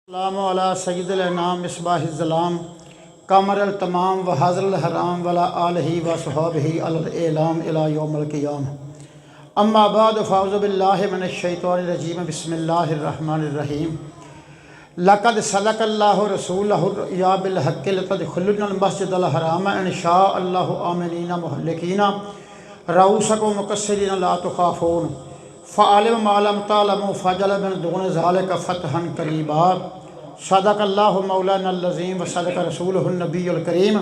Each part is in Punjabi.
السلام علی سید الانام مصباح الظلام قمر التمام و حضر الحرام ولا آلہ و صحابہ علی الاعلام الی یوم القیام اما بعد فاعوذ باللہ من الشیطان الرجیم بسم اللہ الرحمن الرحیم لقد صدق اللہ رسولہ الرؤیا بالحق لتدخلن المسجد الحرام ان شاء اللہ آمنین محلقین رؤوسکم مقصرین لا تخافون فعلم ما لم تعلموا فجعل من دون ذلك فتحا قریبا صدق اللہ مولانا العظیم وصدق رسولہ النبی الکریم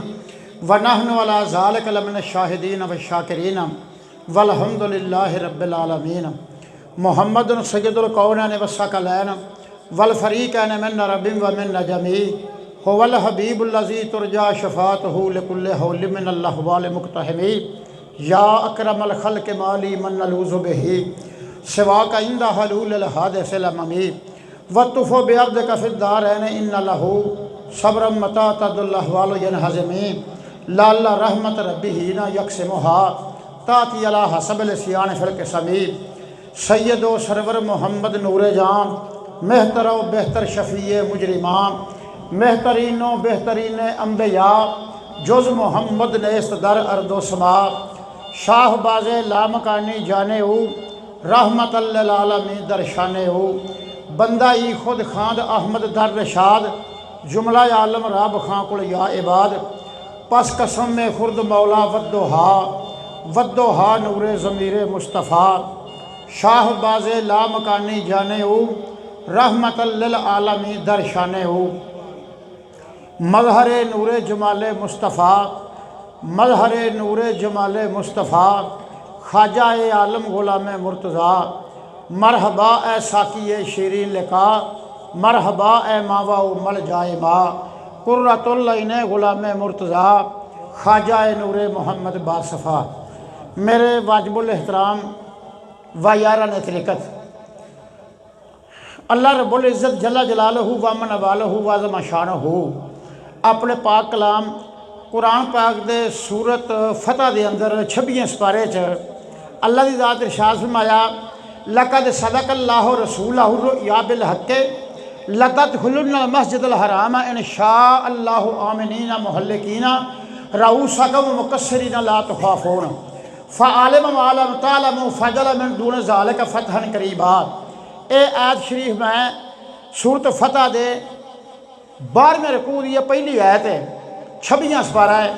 ونحن علی ذلک لمن الشاہدین والشاکرین والحمد للہ رب العالمین محمد سید القونین والثقلین والفریقین من رب ومن جمیع هو الحبیب الذی ترجى شفاعته لكل حول من الاحوال مقتحم یا اکرم الخلق مالی من نلوذ به سواک عند حلول الحادث الاممی وطف بعبدک فی الدارین ان له صبرا متی تد الاحوال ینہزمی لعل رحمت ربہ نہ یقسمها تاتی علی حسب الاسیان فی القسم سید و سرور محمد نور جان مہتر و بہتر شفیع مجرمان مہترین و بہترین انبیاء جز محمد نیست در ارض و سما شاہ باز لامکانی جانے او رحمت للعالمین در شانے ہو بندہ ای خود خاند احمد در رشاد جملہ عالم راب خان کل یا عباد پس قسم میں خرد مولا ودوہا نور ضمیر مصطفیٰ شاہ باز لامکانی جانے ہو رحمت للعالمین در شانے ہو مظہر نور جمال مصطفیٰ مظہر نور جمال مصطفیٰ خواجہ عالم غلام مرتضیٰ مرحبا اے ساقی شیرین لقا مرحبا اے ماوا مل جائے ماں قرۃ العین غلام مرتضیٰ خواجہ نور محمد باصفا میرے واجب الاحترام و یاران طریقت اللہ رب العزت جل جلالہ و من والہ و عظم شانہ اپنے پاک کلام قرآن پاک دے سورت فتح دے اندر 26 سپارے چ اللہ دی ذات ارشاد فرمایا لقد صدق اللہ رسولہ الرؤیا بالحق لتدخلن المسجد الحرام ان شاء اللہ آمنین محلقین رؤوسکم مقصرین لا تخافون فعلم ما لم تعلموا فجعل من دون ذلك فتحا قریبا اے آیت شریف میں سورت فتح دے 12ویں رکوع دی پہلی آیت ہے 26 سپارہ ہے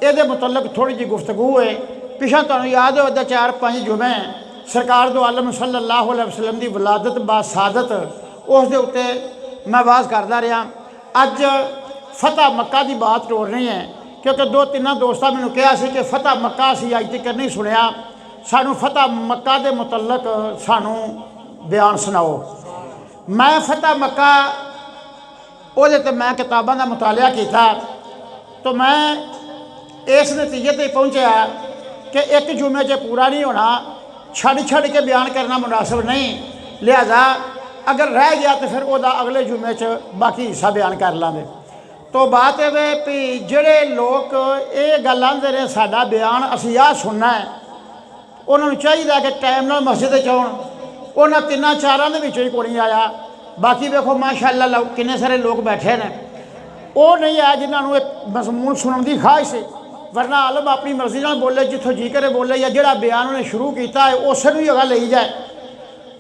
یہ دے متعلق تھوڑی جی گفتگو ہے پیچھا تمہیں یاد ہے 4-5 جمعے سرکار دو عالم صلی اللہ علیہ وسلم دی ولادت با سعادت اس دے اتے میں واز کردا رہا اج فتح مکہ دی بات ٹورنی ہے کیونکہ 2-3 دوستاں میں کہا سی کہ فتح مکہ سی اج تک نہیں سنیا سانو فتح مکہ دے متعلق سانو بیان سناؤ میں فتح مکہ وہ تے میں کتاباں دا مطالعہ کیتا تو میں اس نتیجے تے پہنچیا کہ ایک جمعے سے پورا نہیں ہونا چھڑ کے بیان کرنا مناسب نہیں لہذا اگر رہ گیا تو پھر وہ اگلے جمعے سے باقی حصہ بیان کر لیں گے تو بات ہے بھی جڑے لوگ یہ گل آدھے رہے ساڈا بیان اسی آ سننا ہے انہوں نے چاہیے کہ ٹائم نال مسجد چون انہوں 3-4 دے ہی کوئی نہیں آیا باقی دیکھو ماشاء اللہ کنے سارے لوگ بیٹھے ہیں وہ نہیں آیا جنہوں نے مضمون سنن دی خواہش ہے ورنہ عالم اپنی مرضی نال بولے جتوں جی کرے بولے یا جڑا بیان انہیں شروع کیتا ہے اسے بھی اگا لئی جائے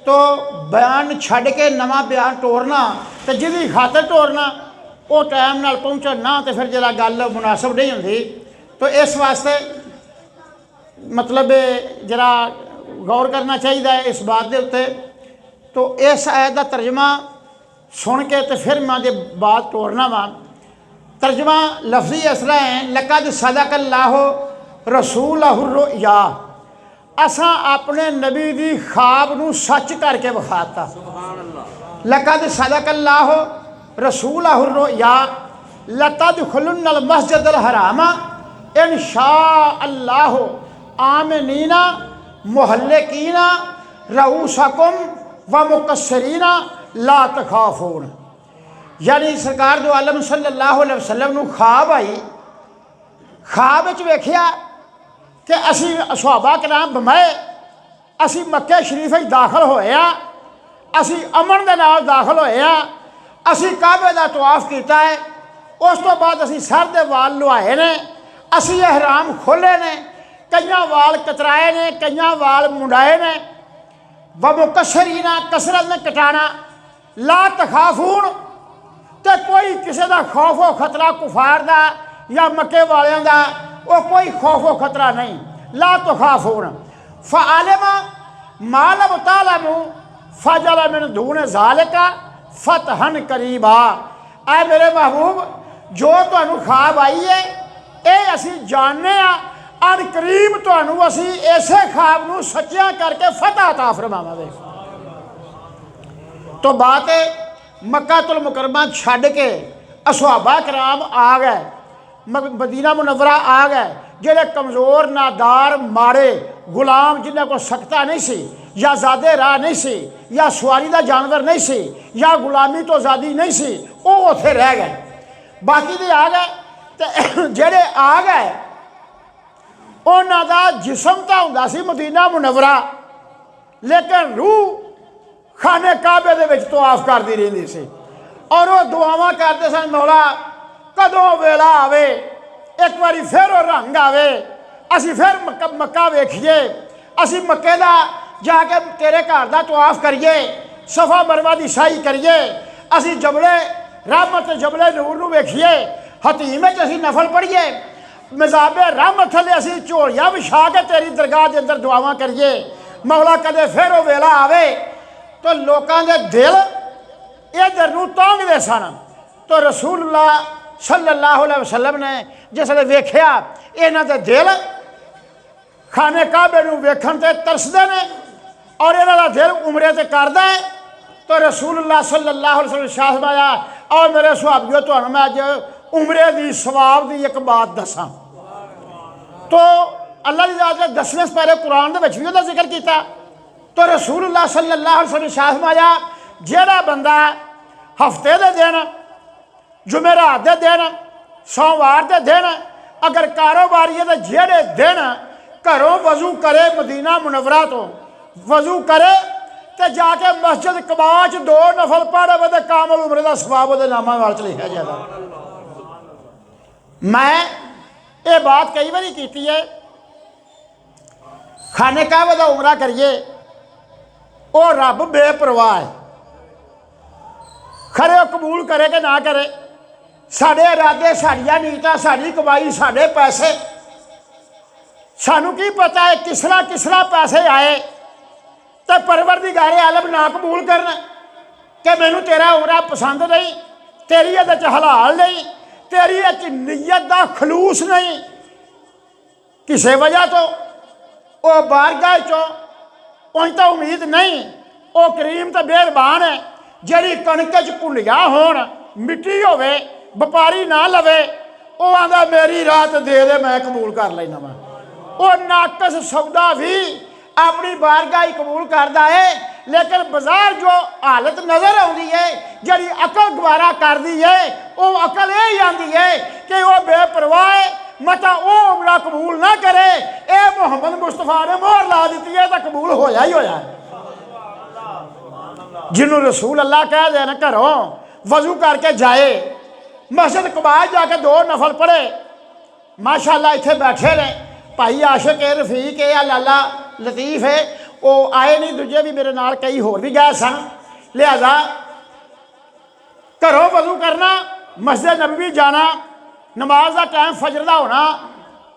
تو بیان چھڑ کے نواں بیان ٹورنا تو جی خاطر ٹورنا وہ ٹائم نال پہنچنا تو پھر جڑا گل مناسب نہیں ہوندی تو اس واسطے مطلب جڑا غور کرنا چاہیے اس بات دے اتے تو اس آیت دا ترجمہ سن کے تو پھر میں جے بات ٹورنا وا ترجمہ لفظی اس طرح ہے لقد صدق اللہ رسولہ الرؤیا اساں اپنے نبی دی خواب نو سچ کر کے بخاتا لقد صدق اللہ رسولہ الرؤیا لتدخلن المسجد الحرام ان شاء اللہ آمنین محلقین رؤوسکم ومقصرین لا تخافون یعنی سرکار دو عالم صلی اللہ علیہ وسلم نو خواب آئی خواب وچ ویکھیا کہ اسی صحابہ کرام بمائے اسی مکہ شریف داخل ہوئے اسی امن دے نال داخل ہوئے اسی کعبے دا طواف کیتا ہے، اس تو بعد اسی سر دے وال لوائے نے، اسی احرام کھولے نے، کئیاں وال کترائے نے، کئیاں وال منڈائے نے، ومقصرین کثرت نے کٹانا، لا تخافون تے کوئی کسی دا خوف و خطرہ کفار دا یا مکے والیاں دا وہ کوئی خوف و خطرہ نہیں، لا تخافون فعالم ما لم تعلموا فجعل من دون ذالک فتحا قریبا۔ اے میرے محبوب جو تانوں خواب آئی ہے اے اسی جاننے ہاں، ان قریب تانوں اسی ایسے خواب نو سچیاں کر کے فتح عطا فرماواں گے۔ تو بات مکہ المکرمہ چھڈ کے صحابہ کرام آ گئے، مدینہ منورہ آ گئے، جڑے کمزور نادار ماڑے غلام جنہیں کو سکتا نہیں سی یا زیادہ راہ نہیں سی یا سواری دا جانور نہیں سی یا غلامی تو زیادی نہیں سی، وہ اتنے رہ گئے، باقی دے آ گئے۔ تے جڑے آ گئے انہاں دا جسم تا ہوندا سی مدینہ منورہ، لیکن روح خانے کعبے دے وچ طواف کردی رہندی سی، اور وہ دعاواں کرتے سن، مولا کدوں ویلا آوے، ایک باری پھر وہ رنگ آوے، اسی پھر مکہ ویکھیے، اسی مکے دا جا کے تیرے گھر دا طواف کریے، صفا مروہ دی سعی کریے، اسی جبلے رحمت جبلے نور نو ویکھیے، حتیم وچ اسی نفل پڑھیے، مذاب رحمت تھلے اسی جھولیاں وچھا کے تیری درگاہ دے اندر دعاواں کریے۔ مولا کدے پھر وہ ویلا آوے تو لوکاں دے دل ادھر نو تانگ دے سن، تو رسول اللہ صلی اللہ علیہ وسلم نے جس نے ویکھیا انہاں دے دل خانے کعبے نو ویکھن تے ترسدے نے اور انہاں دا دل عمرے تے کردا ہے، تو رسول اللہ صلی اللہ علیہ وسلم شاہ فرمایا اور میرے صحابیوں تانوں میں اج عمرے دی ثواب دی ایک بات دساں۔ تو اللہ دی ذات نے 10ویں سپارے قرآن دے وچ وی دا ذکر کیتا، تو رسول اللہ صلی اللہ علیہ وسلم شاہ فرمایا جیڑا بندہ ہفتے دے دن، جمعرات دے دن، سوموار دے دن اگر کاروباری ہے تو جیڑے دن گھروں وضو کرے، مدینہ منورہ تو وضو کرے تے جا کے مسجد قباء چ 2 نفل پڑھے تے کامل عمرے دا ثواب دے نامہ وال چ لکھا جائے گا۔ میں یہ بات کئی باری کیتی ہے، خانے کعبہ دا عمرہ کریے وہ رب بے پرواہ ہے، کھڑے قبول کرے کہ نہ کرے، ساڑھے ارادے، ساڑھیاں نیتاں، ساڑھی کمائی، ساڑھے پیسے، سانوں کی پتہ ہے کس طرح پیسے آئے، تو پروردگار عالم نہ قبول کرنا کہ مینوں تیرا عمرہ پسند نہیں، تیری ادھر حلال نہیں، تیری نیت دا خلوص نہیں، کسی وجہ تو وہ بارگاہ چوں پہنچتا امید نہیں، وہ کریم تے مہربان ہے، جڑی کنک چ کنڈیاں ہون، مٹی ہوے، وپاری نہ لوے، وہ آندا میری رات دے دے میں قبول کر لینا وا۔ وہ ناقص سودا بھی اپنی بارگاہ قبول کردا ہے، لیکن بازار جو حالت نظر آتی ہے جڑی عقل گوارا کردی ہے، وہ عقل یہ آتی ہے کہ وہ بے پرواہ ہے، متا وہ عمرہ قبول نہ کرے، اے محمد مصطفیٰ نے مہر لا دیتی ہے تو قبول ہویا ہی ہویا ہے۔ جنہوں رسول اللہ کہہ دے نا گھروں وضو کر کے جائے، مسجد قباء جا کے 2 نفل پڑھے، ماشاءاللہ اتنے بیٹھے رہے بھائی عاشق ہے، رفیق ہے، لالا لطیف ہے، وہ آئے نہیں، دوجے بھی میرے نال کئی ہور بھی گئے سن، لہذا گھروں وضو کرنا، مسجد نبوی جانا، نماز کا ٹائم فجر دا ہونا،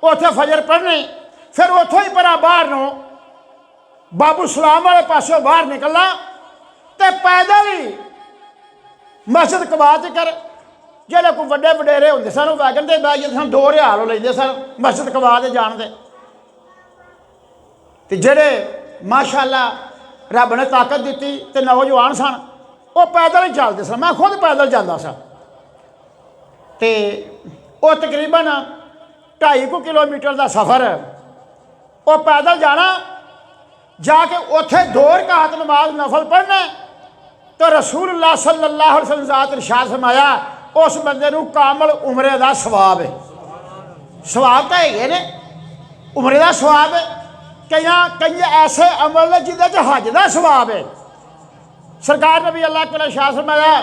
اتنے فجر پڑھنی، پھر اتوں ہی پرا باہر نو بابو سلام والے پاسوں باہر نکلنا تے پیدل ہی مسجد قباء تکر جہاں کوئی وڈے وڈیرے ہوندے سن وہ ویگن تے بہ جاندے سن، 2 ریال لیندے سن مسجد قباء دے جان دے، تے جڑے ماشاءاللہ رب نے طاقت دیتی تے نوجوان سن وہ پیدل ہی چلتے سن، میں خود پیدل جانا سا، تے وہ تقریباً 2.5 کلومیٹر دا سفر وہ پیدل جانا، جا کے اتنے 2 رکعت نماز نفل پڑھنا، تو رسول اللہ صلی اللہ علیہ وسلم ذات ارشاد فرمایا اس بندے نو کامل عمرے دا ثواب ہے۔ ثواب تو ہے نے عمرے دا ثواب ہے، کئی ایسے عمل نے جہاں حج دا ثواب ہے۔ سرکار نبی اللہ کو ارشاد فرمایا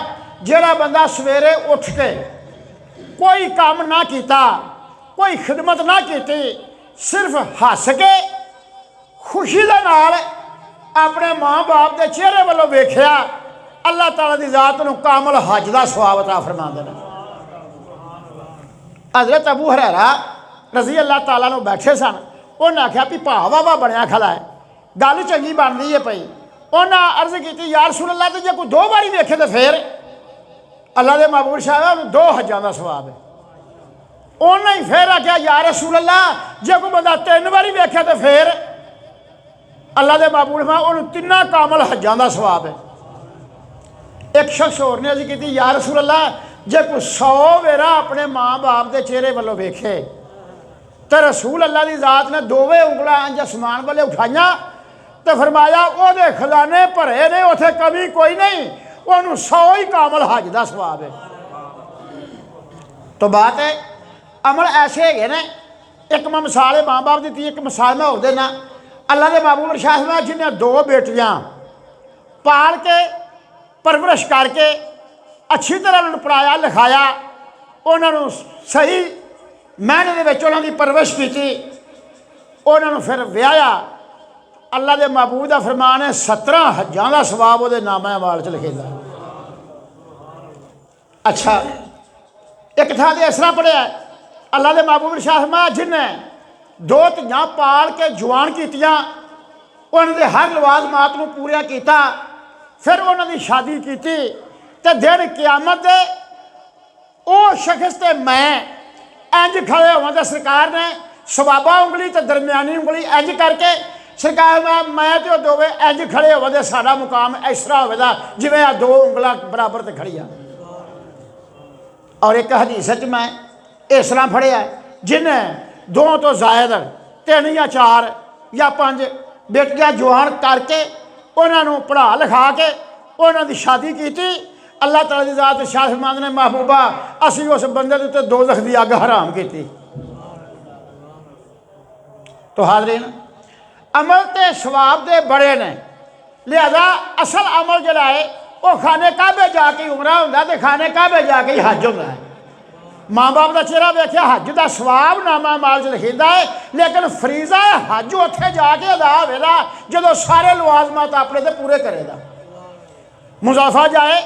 ਜਿਹੜਾ ਬੰਦਾ ਸਵੇਰੇ ਉੱਠ ਕੇ ਕੋਈ ਕੰਮ ਨਾ ਕੀਤਾ, ਕੋਈ ਖਿਦਮਤ ਨਾ ਕੀਤੀ, ਸਿਰਫ ਹੱਸ ਕੇ ਖੁਸ਼ੀ ਦੇ ਨਾਲ ਆਪਣੇ ਮਾਂ ਬਾਪ ਦੇ ਚਿਹਰੇ ਵੱਲੋਂ ਵੇਖਿਆ, ਅੱਲਾਹ ਤਾਲਾ ਦੀ ਜ਼ਾਤ ਨੂੰ ਕਾਮਲ ਹੱਜ ਦਾ ਸਵਾਬ ਅਤਾ ਫਰਮਾਉਂਦੇ ਨੇ। हज़रत अबू हुरैरा रज़ी अल्लाह ताला ਨੂੰ बैठे सन। उन्हें आख्या भी भा वाह बनया खड़ा है, गल चंगी बनती है पई। उन्हें अर्ज की या रसूल अल्लाह, तो जे कोई 2 बारी वेखे तो फिर अल्लाह के महबूब शाह उन्होंने 2 हज्जां का सवाब है। उन्हें ही फिर आख्या या रसूल अल्लाह, जे कोई बंदा 3 बारी वेखे तो फिर अल्लाह के महबूब शाह उन्होंने 3 कामल हज्जां का सवाब है। एक शख्स होर ने अर्ज की या रसूल अल्लाह, जे कोई 100 वेरा अपने माँ बाप के चेहरे वालों वेखे तो रसूल अल्लाह की ज़ात ने 2 उंगलां इंज आसमान वाले उठाइया तो फरमाया ओहदे खजाने भरे ने, उथे कमी कोई नहीं, उन्होंने 100 ही कामल हज का सवाब है। तो बात है अमल ऐसे है ने, एक मैं मिसाल माँ बाप दी, एक मिसाल मैं होर देना। अल्लाह के महबूब शाह में जिन्हें 2 बेटियां पाल के परवरिश करके अच्छी तरह उन्होंने पढ़ाया लिखाया, उन्होंने सही महने की परवरिश की, उन्होंने फिर व्याया। अल्लाह के महबूब का फरमान है 17 हज्जां का सवाब वो नामा अमाल च लिखेगा। अच्छा, एक थां ते इस तरह पढ़िया, अल्लाह के महबूब शाह फरमाया जिन्हें 2 धियां पाल के जवान कीतियां, उन्होंने हर लवाजमात को पूरा किया, फिर उन्होंने शादी की तो दिन क्यामत दे वो शख्स ते मैं इंज खड़े होवां तो सरकार ने सवाबा उंगली तो दरम्यानी उंगली इंज करके सरकार मैं तो 2 इंज खड़े होवां तो साडा मुकाम इस तरह होवेगा जिवें आ 2 उंगलां बराबर ते खड़ियां। और एक हदीस मैं इस तरह पढ़िया, जिन्हें 2 तो जायद 3 या 4 या 5 बेटियां जवान करके उन्होंने पढ़ा लिखा के उन्होंने शादी की, अल्लाह ताला की ज़ात शाह फरमांदे ने महबूबा असी उस बंदे दे उत्ते 2 लख की अग हराम की। तो हाज़रीन अमल ते सवाब दे बड़े ने, लिहाजा असल अमल जिहड़ा है वो खाने काबे जाके उमरा हुंदा ते खाने काबे जाके ही हज हुंदा है। माँ बाप का चेहरा वेख्या हज का सवाब नामा माल च लिखिंदा है, लेकिन फरीज़ा है हज उत्थे जाके अदा होवेगा जदों सारे लवाजमात अपने ते पूरे करेगा। मुज़लफ़ा जाए,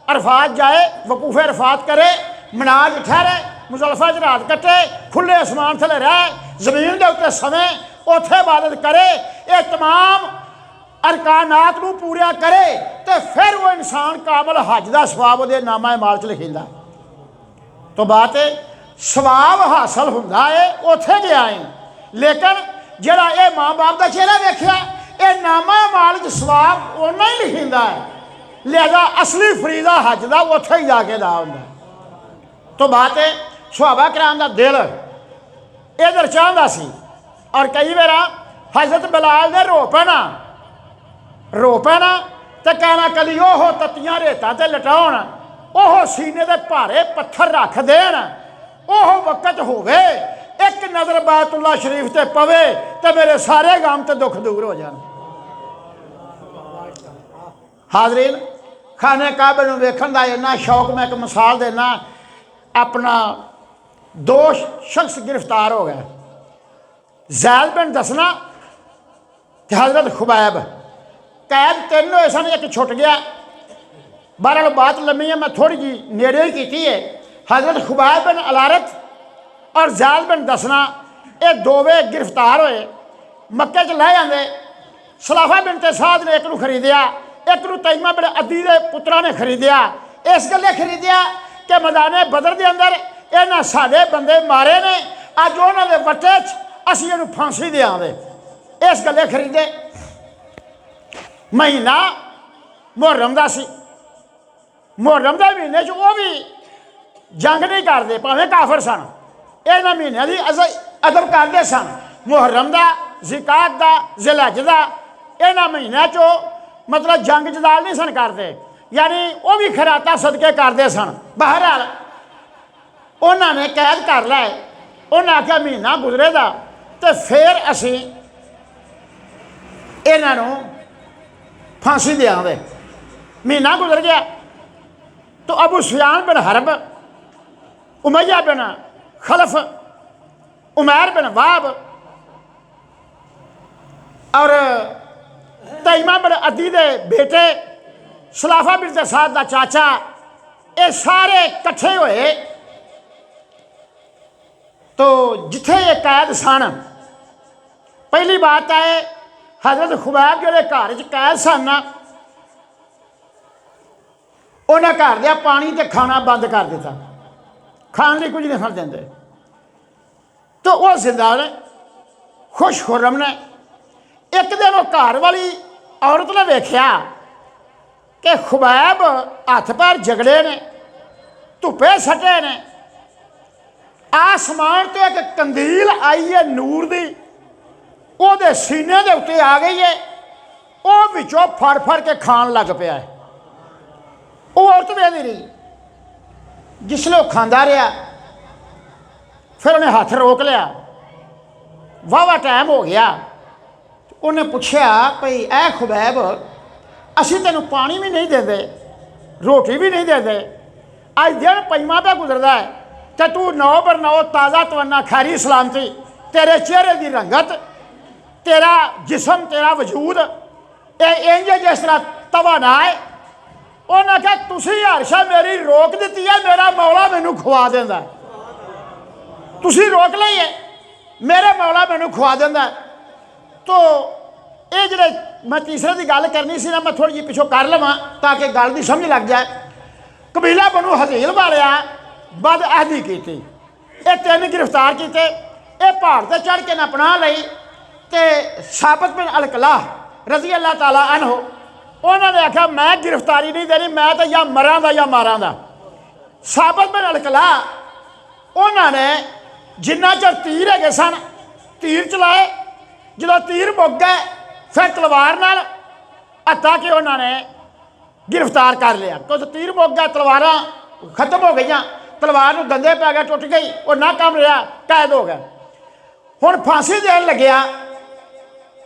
अरफात जाए, वकूफ़े अरफात करे, मनाज ठहरे, मुज़लफ़ा च रात कटे, खुले आसमान थले रहे, ज़मीन के उत्ते समय उत्थे इबादत करे, ये तमाम अरकानात नूं पूरा करे तो फिर वो इंसान काबल हज का सवाब वो नामा माल च लिखिंदा। तो बात है सवाब हासिल हुंदा है उत्थे गया है, लेकिन जिहड़ा ये माँ बाप का चेहरा वेख्या ये नामा माल च सवाब उन्ना ही लिखिंदा है, लिहाजा असली फरीदा हज का उत्थे ही जाके अदा होंदा। तो बात है सहाबा किराम का दिल इधर चाहता सी, और कई बार हज़रत बिलाल ने रो पैना तो कहना कदी ओह तत्तियां रेतां ते लटाउण, ओह सीने दे भारे पत्थर रख देन, ओह वक्त होवे एक नज़र बैतुल्ला शरीफ ते पवे तो मेरे सारे गम ते दुख दूर हो जान। हाज़रीन खाने काबे नूं वेखण दा इन्ना शौक, मैं एक मिसाल देना, अपना 2 शख्स गिरफ्तार हो गए, ज़ैद बिन दसना ते हज़रत खुबैब, कैद 3 होए सन, एक छुट गया। बहरहाल बात लम्मी है, मैं थोड़ी जी नेड़े ही की है। हज़रत खुबैब बिन अलारत और ज़ैद बिन दसना ये 2 गिरफ्तार होए, मक्के च लै जाते। सलाफा बिन साद ने एक नूं खरीदिया, एक नूं तैमा बिन अदी दे पुत्रा ने खरीदिया। इस गल्ले खरीदिया कि मैदाने बदर के अंदर इन्हां साडे बंदे मारे ने, अज उन्हां दे वट्टे च असीं इहनूं फांसी देआंगे, इस गल्ले खरीदे। महीना मुहर्रम दा सी, मुहर्रम के महीने वो भी जंग नहीं करते, भावें काफर सन, इन्होंने महीनों की अदब करते सन। मुहर्रम का, ज़िकात का, ज़िलहज का, इन्होंने महीनों चो मतलब जंग जदाल नहीं सन करते, यानी वो भी खैराता सदके करते सन। बहरहाल उन्होंने कैद कर लाए, उन्हें आख्या महीना गुजरेगा तो फिर असी इन्हों फांसी देंगे। महीना गुजर गया, تو ابو سفیان بن حرب، امیہ بن خلف، عمیر بن وہب اور تیمہ بن عدی دے بیٹے، سلافہ بن سعد دا چاچا، یہ سارے کٹھے ہوئے تو جتھے یہ قید سن، پہلی بات ہے حضرت خبیب جڑے گھر قید سن انہیں گھر دیا پانی تے کھانا بند کر دیتا، کھان لی کچھ نہیں سن دیں۔ تو وہ زندہ نے خوش خرم نے ایک دن وہ گھر والی عورت نے ویکھیا کہ خبیب ہاتھ پیر جگڑے نے، دھوپے سٹے نے، آسمان تو ایک کندیل آئی ہے نور دی، وہ دے سینے دے اتے آ گئی ہے، وہ بچوں پھڑ پھڑ کے کھان لگ پیا ہے۔ وہ عورت ویندی رہی، جس لے وہ کھاندا رہا، پھر انہیں ہاتھ روک لیا، واہ ٹائم ہو گیا۔ انہیں پوچھا بھئی اے خبیب، اسی تینوں پانی بھی نہیں دے، روٹی بھی نہیں دے، آج دن پنجواں پہ گزردا ہے تے تو 9 بر 9 تازہ توانا خیری سلامتی، تیرے چہرے دی رنگت، تیرا جسم، تیرا وجود انج جس طرح توانا ہے۔ انہیں کہا تسی ہر شے میری روک دیتی ہے، میرا مولا مینوں کھوا دیندا ہے، تسی روک لئیے میرے مولا مینوں کھوا دیندا ہے۔ تو یہ جڑے میں تیسرے دی گل کرنی سی نا، میں تھوڑی جی پچھوں کر لواں تاکہ گل دی سمجھ لگ جائے۔ قبیلہ بنو حذیل والیاں بد عہدی کیتی، یہ 3 گرفتار کیتے، یہ پہاڑ تے چڑھ کے نہ پناہ لئی تے ثابت بن القلع رضی اللہ تعالیٰ عنہ انہوں نے آکھا میں گرفتاری نہیں دینی، میں تو یا مراں دا یا ماراں دا۔ ثابت بن القلع انہوں نے جنہ چر تیر ہے گے سن تیر چلائے، جدو تیر مک گئے پھر تلوار نال حتیٰ کہ انہوں نے گرفتار کر لیا، کیونکہ تیر مک گیا، تلواراں ختم ہو گئی، تلوار نو دندے پہ گیا، ٹوٹ گئی، وہ نہ کام رہا، قید ہو گیا۔ ہن پھانسی دین لگیا،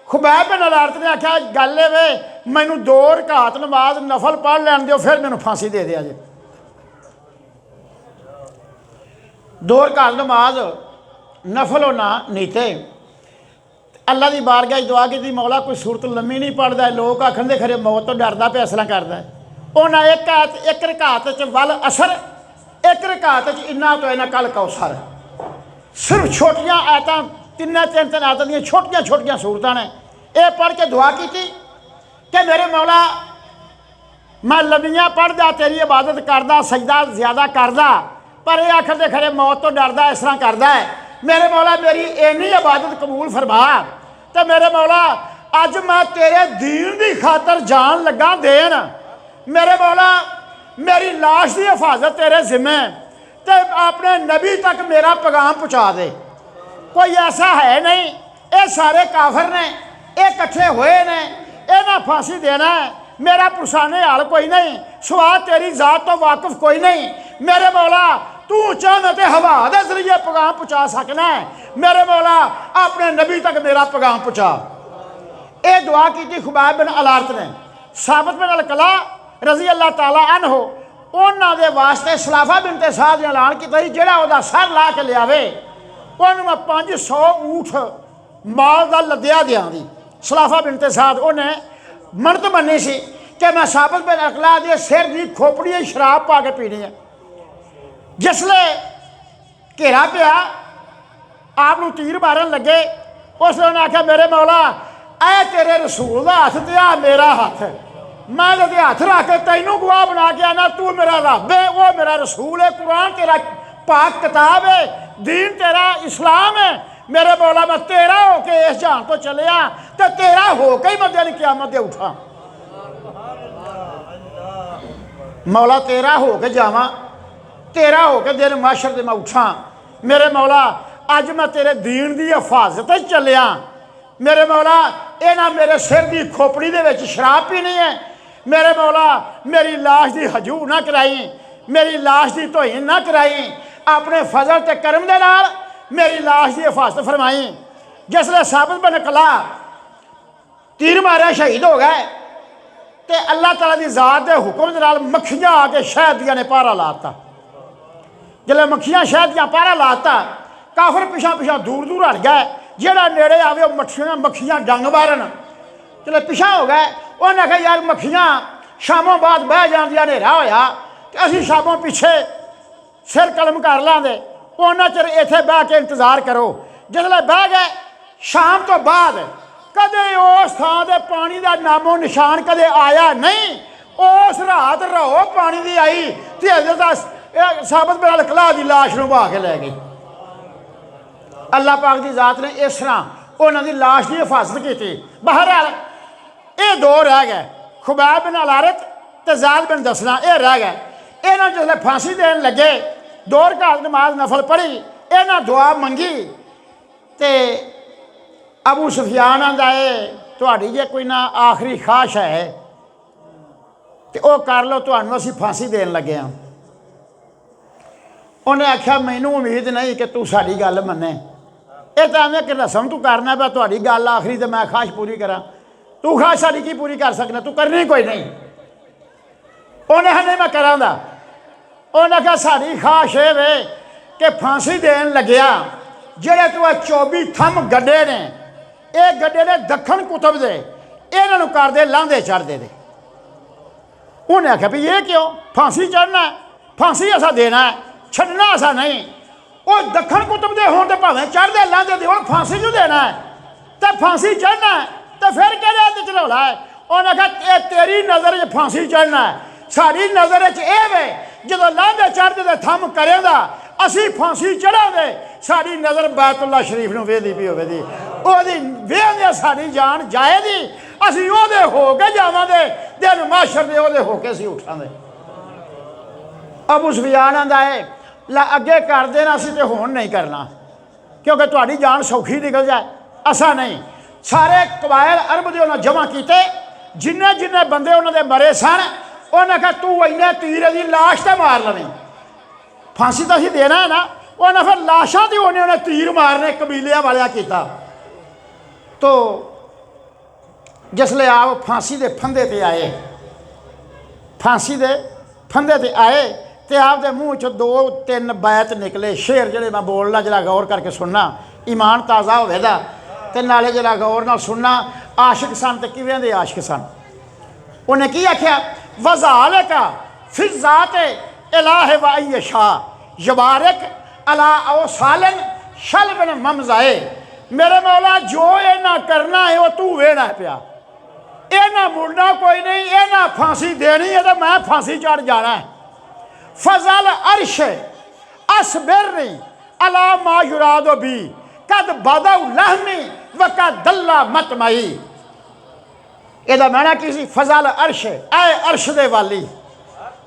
خبیب بن الارت نے آکھا گل وے مینوں 2 رکعت نماز نفل پڑھ لین دیو پھر مینوں پھانسی دے دیا جی۔ 2 رکعت نماز نفل ہونا نیتے، اللہ دی بارگاہ دعا کی مولا کوئی صورت لمبی نہیں پڑھتا ہے، لوگ آکھن دے کھرے موت تو ڈردا پہ اصلاں کردا ہے۔ انہاں ایک رکعت ول اثر، ایک رکعت انا تو اینا کل کوثر، صرف چھوٹیاں آیتاں 3 آیتاں دیاں چھوٹیاں چھوٹیاں صورتاں نے، یہ پڑھ کے دعا کی تھی کہ میرے مولا میں لمبیاں پڑھدا تیری عبادت کردا، سجدہ زیادہ کردا، پر یہ آکھن دے کھرے موت تو ڈردا اس طرح کردا ہے، میرے مولا میری اینی عبادت قبول فرما، تو میرے مولا اج میں تیرے دین دی خاطر جان لگا دین، میرے مولا میری لاش دی حفاظت تیرے ذمہ، تے اپنے نبی تک میرا پیغام پہنچا دے۔ کوئی ایسا ہے نہیں، اے سارے کافر نے، اے کٹھے ہوئے نے، اے نہ پھانسی دینا ہے، میرا پرسانے حال کوئی نہیں، سوا تیری ذات تو واقف کوئی نہیں، میرے مولا تو چاہنا تے ہوا دے ذریعے پیغام پہنچا سکنا ہے، میرے مولا اپنے نبی تک میرا پیغام پہنچا۔ اے دعا کی تھی خبیب بن الارت نے۔ ثابت بن القلع رضی اللہ تعالیٰ عنہ انہاں دے واسطے سلافہ بنت سعد نے اعلان کیتا جی جڑا وہ سر لا کے لیاوے انہوں میں 500 اونٹ مال دا لدیا دیاں دی۔ سلافہ بنت سعد انہیں منت منی سی کہ میں ثابت بن القلع دے سر دی کھوپڑی شراب پا کے پینی ہے۔ جس لے گھیرا پیا آپ نو تیر مارن لگے، اس نے انہیں آکھا میرے مولا اے تیرے رسول دا ہاتھ دیا میرا ہاتھ، میں دے ہاتھ رکھ کے تینوں گواہ بنا کے آنا، تو میرا رب ہے، وہ میرا رسول ہے، قرآن تیرا پاک کتاب ہے، دین تیرا اسلام ہے، میرے مولا میں تیرا ہو کے اس جہان تو چلیا تو تیرا ہو کے ہی میں دن قیامت دے اٹھا، مولا تیرا ہو کے جاواں، تیرا ہو کے دن معاشر دے میں اٹھاں، میرے مولا اج میں تیرے دین دی حفاظت چلیا، میرے مولا اے نہ میرے سر دی کھوپڑی دے وچ شراب پینی ہے، میرے مولا میری لاش دی ہجو نہ کرائیں، میری لاش دی توہین نہ کرائیں، اپنے فضل تے کرم دے نال میری لاش دی حفاظت فرمائیں۔ جس لے ثابت بن القلع تیر مارے شہید ہو گئے تے اللہ تعالیٰ دی ذات دے حکم دے نال مکھیاں آ کے شہد دیاں نے پارا لاتا جلے مکھیاں شہد دیاں پارا لاتا کافر پیچھا پیچھا دور دور ہٹ گئے جہاں نیڑے آوے وہ مکھیاں ڈنگ مارن چلے پیچھا ہو گئے انہیں کہا یار مکھیاں شاموں بعد بہ جاندیاں ہنیرا ہویا کہ اسی شاموں پیچھے سر قلم کر لیں دے انہاں چر ایتھے بہ کے انتظار کرو جسلے بہ گئے شام تو بعد کدے اس تھان دے پانی دا نام و نشان کدے آیا نہیں اس رات رو پانی دی آئی تے حضرت ثابت بن القلاع دی لاش نو بہا کے لے گئی اللہ پاک دی ذات نے اس طرح انہاں دی لاش دی حفاظت کی تھی بہرحال یہ دو رہ گئے خبیب بن الحارث تے زید بن دسنا یہ رہ گئے انہاں جسلے پھانسی دین لگے 2 رکعت نماز نفل پڑھی انہاں دعا منگی تے ابو سفیان آندا ہے تہاڈی جے کوئی نہ آخری خواہش ہے تے او کر لو تہانوں اسی پھانسی دین لگے ہاں انہیں آخیا مینوں امید نہیں کہ تو ساری گل منے یہ تو ایویں کہ رسم تو کرنا پا تہاڈی گل آخری تے میں خواہش پوری کراں تو خواہش ساری کی پوری کر سکنا تو کرنی کوئی نہیں انہیں نہیں میں کراں دا انہیں کہا ساری خواہش ہے وے کہ پھانسی دین لگیا جڑے تو 24 تھم گڈے نے یہ گڈے نے دکھن قطب دے انہوں کر دے لاندے چڑھ دے انہیں آخیا بھی یہ کیوں پھانسی چڑھنا ہے پھانسی ایسا دینا ہے چھڑنا ایسا نہیں وہ دکھن قطب دے ہون تے پاویں چڑھ دے لاندے دے وہ پھانسی جو دینا ہے تے پھانسی چڑھنا ہے تے پھر کہہ دے چلولا ہے انہیں کہا تیری نظر یہ پھانسی چڑھنا ہے ساری نظر اے وے جدو لاندے چڑھ دے تھم کریں دا اسی پھانسی چڑھا دے ساری نظر بیت اللہ شریف نو وے دی پی ہوئے دی او دی وے دے ساری جان جائے دی اسی او دے ہو کے جاواں دے دن معاشر دے او دے ہو کے سی اٹھاں دے ابو سفیان آندا ہے اگے کر دینا سی تے ہون نہیں کرنا کیونکہ تہاڈی جان سوکھی نکل جائے ایسا نہیں سارے قبائل عرب دے انہاں جمع کیتے جننے جننے بندے انہاں دے مرے سن انہاں کہا تو اینے تیر دی لاش تے مار لویں پھانسی تو اسی دینا ہے نا انہیں پھر لاشاں دی انہیں تیر مارنے قبیلیاں والیاں کیتا تو جسلے آپ پھانسی دے پھندے تے آئے پھانسی دے پھندے تے آئے تے آپ دے منہ چ 2-3 بیت نکلے شعر جڑے میں بولنا جڑا غور کر کے سننا ایمان تازہ ہوئے دا تے نالے جڑا غور نال سننا عاشق سن تے کیویں دے عاشق سن انہیں کی آکھیا وذالک فی الذات الہ و ایشا یبارک علی اوصالن شلبن ممزائے میرے مولا جو یہ نہ کرنا ہے وہ تو وینا ہے پیا یہ نہ مڑنا کوئی نہیں یہ نہ پھانسی دینی ہے تو میں پھانسی چڑھ جانا ہے فضل عرش اصبرنی علی ما یراد بی قد بدو لہمی وقد دلہ مطمعی یہ معنی کسی فضل عرش اے عرش دے والی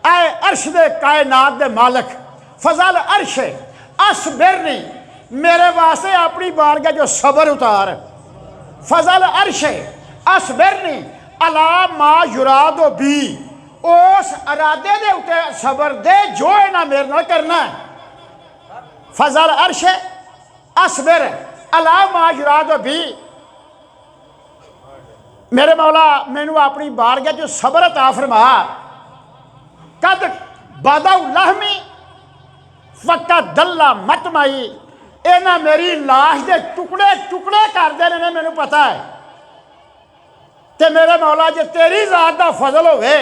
اے عرش دے کائنات دے مالک فضل عرش اصبرنی میرے واسطے اپنی بارگاہ جو صبر اتار فضل عرش اصبرنی علی ما یراد بی اس ارادے دے اتے صبر دے جو نہ میرے نہ کرنا ہے فضل عرش اصبر علی ما یراد بی میرے مولا مینو اپنی بارگاہ جو صبر عطا فرما قد بدو لہمی وقت دلہ مطمعی اینا میری لاش دے ٹکڑے ٹکڑے کر دے نے میں پتا ہے تے میرے مولا جے تیری ذات دا فضل ہوئے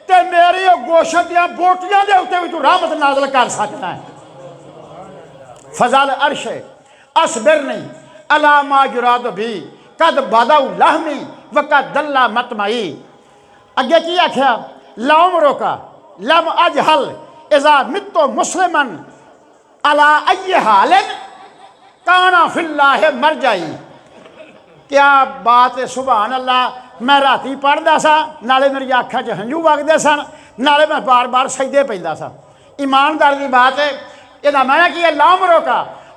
تے میری گوشت یا بوٹیاں دے ہوتے بھی تو رحمت نازل کر سکتا ہے فضل عرش اصبرنی علی ما یراد بی قد بدو لہمی وقت دلہ مطمعی اگے کی آکھیا لعمرک لم اجہل اذا مت مسلمن علی ای حال کانا فی اللہ مرجعی کیا بات ہے سبحان اللہ میں راتی پڑھدا سا نالے میری آنکھاں چ ہنجو وگدے سن نالے میں بار بار سجدے پیندا سا ایماندار دی بات ہے یہ معنی کی ہے لعمرک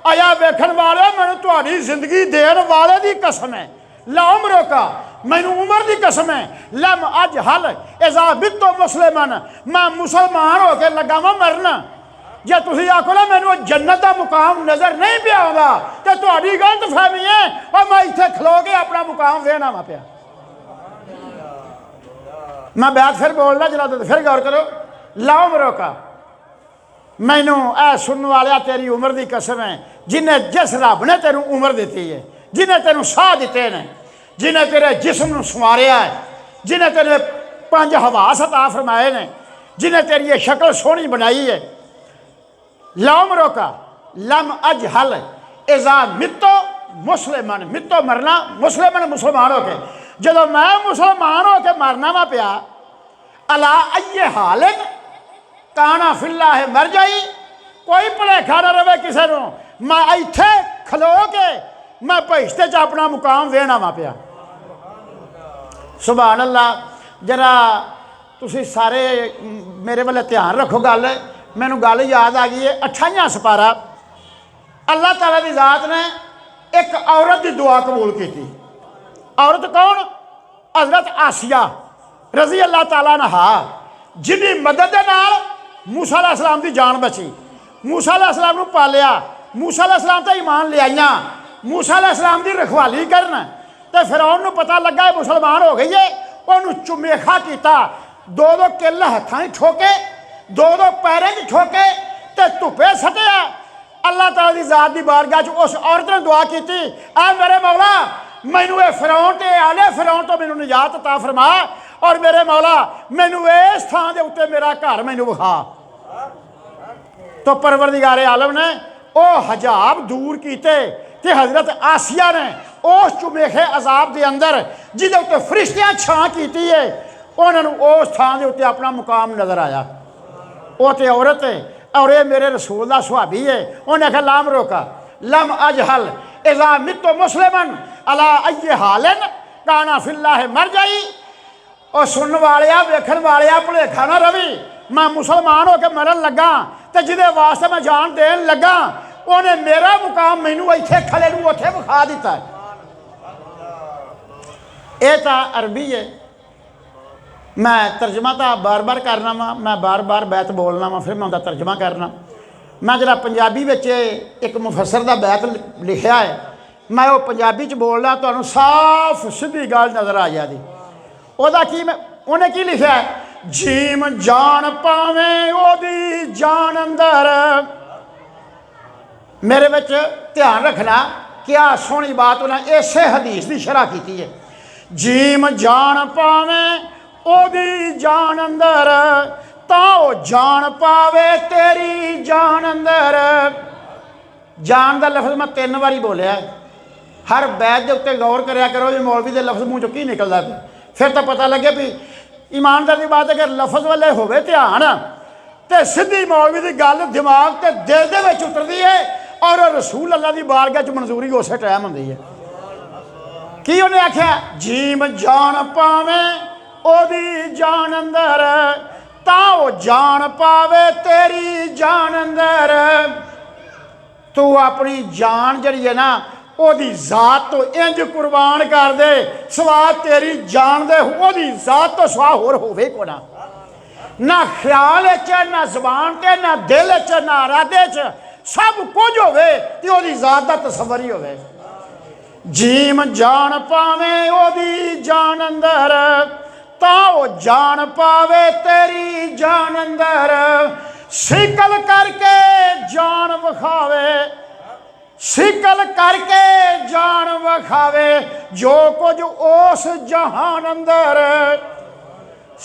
آیا ویکھن والے مینوں تہاڈی زندگی دین والے دی قسم ہے لعمرک مینوں عمر دی قسم ہے لم اجہل اذا مت مسلمن میں مسلمان ہو کے لگا وا مرنا جے تسی آکھو نا مینوں جنت دا مقام نظر نہیں پیا آوندا تے تہاڈی غلط فہمی ہے اور میں ایتھے کھلو کے اپنا مقام وینا وا پیا میں بیعت پھر بولنا جناب پھر غور کرو، لا عمروں کا مینو اے سننے والیا تیری عمر دی قسم ہے، جنہیں جس رب نے تیروں عمر دیتی ہے، جنہیں تیروں ساہ دیتے ہیں، جنہیں تیرے جسم نو سنواریا ہے، جنہیں تیرے 5 حواس عطا فرمائے نے، جنہیں تیری یہ شکل سونی بنائی ہے، لا عمروں کا لم اجہل اذا متو مسلمان، متو مرنا مسلمان مسلمان ہو کے، جدو میں مسلمان ہو کے مرنا وا پیا الا ای حال کانا فی اللہ مر جائی، کوئی بھلیکھا نہ رہے کسی نو، میں ایتھے کھلو کے میں بہشتے چ اپنا مقام دینا وا پیا۔ سبحان اللہ۔ ذرا تسی سارے میرے والے دھیان رکھو، گل مینوں گل یاد آ گئی ہے، 28واں سپارہ اللہ تعالیٰ دی ذات نے ایک عورت دی دعا قبول کی تھی۔ عورت کون؟ حضرت آسیہ رضی اللہ تعالیٰ عنہا، جنی مدد دے نال موسیٰ علیہ السلام دی جان بچی، موسیٰ علیہ السلام نو پالیا، موسیٰ علیہ السلام تے ایمان لے آئیاں، موسیٰ علیہ السلام دی رکھوالی کرنا تے فرعون نو پتہ لگا ہے مسلمان ہو گئی ہے، انہوں چمیخا کیتا، 2 کل ہتھاں ٹھوکے، 2 پیریں ٹھوکے تے دھوپے سٹیا۔ اللہ تعالیٰ دی ذات دی بارگاہ اس عورت نے دعا کی تھی، اے میرے مولا مینوں اے فرعون تے آلے فرعون تو مینوں نجات عطا فرما، اور میرے مولا مینوں اس تھان دے اوتے میرا گھر مینوں وکھا۔ تو پروردگار عالم نے او حجاب دور کیتے تے حضرت آسیہ نے اس چمیخے عذاب دے اندر جدے اوتے فرشتیاں چھاں کیتی ہے، انہوں نے اس تھان دے اوتے اپنا مقام نظر آیا۔ وہ تے عورت ہے اور یہ میرے رسول دا صحابی ہے، انہیں کہا لام روکا لم اجہل اذا متو مسلمن علی ای حال کانا فی اللہ مر جائی۔ اور سنن والیا ویکھن والیا بھلیکھا نہ روی، میں مسلمان ہو کے مرن لگا تے جدے واسطے میں جان دین لگا انہیں میرا مقام مینوں ایتھے کھلے نوں اوتھے وکھا دیتا ہے۔ اے تا عربی ہے، میں ترجمہ تا بار بار کرنا وا، میں بار بار بیت بولنا وا پھر میں انہاں دا ترجمہ کرنا۔ میں جڑا پنجابی وچ ایک مفسر دا بیت لکھیا ہے، میں وہ پنجابی چ بولنا تانوں صاف سیدھی گل نظر آ جائے۔ او دا کی انہیں کی لکھیا ہے؟ جیم جان پاویں او دی جان اندر۔ میرے وچ دھیان رکھنا، کیا سونی بات انہیں اسے حدیث دی شرح کیتی ہے۔ جیم جان پاویں او دی جان اندر تاؤ جان پاوے تیری جان اندر۔ جان دا لفظ میں 3 باری بولیا ہے، ہر بیت دے اتے غور کریا کرو یہ مولوی دے لفظ منہ چوں کی نکلدا پیا، پھر تو پتہ لگے بھی ایماندار دی بات اگر لفظ والے ہوئے دھیان تے سیدھی مولوی دی گل دماغ تے دل دے وچ اتردی ہے اور رسول اللہ دی بارگاہ چ منظوری اسے ٹائم ہوندی ہے۔ کی انہیں آکھیا جیم جان پاویں او دی جان اندر تاؤ جان پاوے تیری جان اندر۔ تو اپنی جان جڑی ہے نا او دی ذات تو انج قربان کر دے سوا تیری جان دے او دی ذات تو سوا ہور ہووے کو نہ خیال چ نہ زبان تے نہ دل چ نہ ارادے چ سب کچھ ہووے تے او دی ذات دا تصور ہی ہووے۔ جیم جان پاویں او دی جان اندر تاؤ جان پاوے تیری جان اندر۔ سکل کر کے جان وکھاوے، سکل کر کے جان وکھاوے جو کچھ اس جہان اندر۔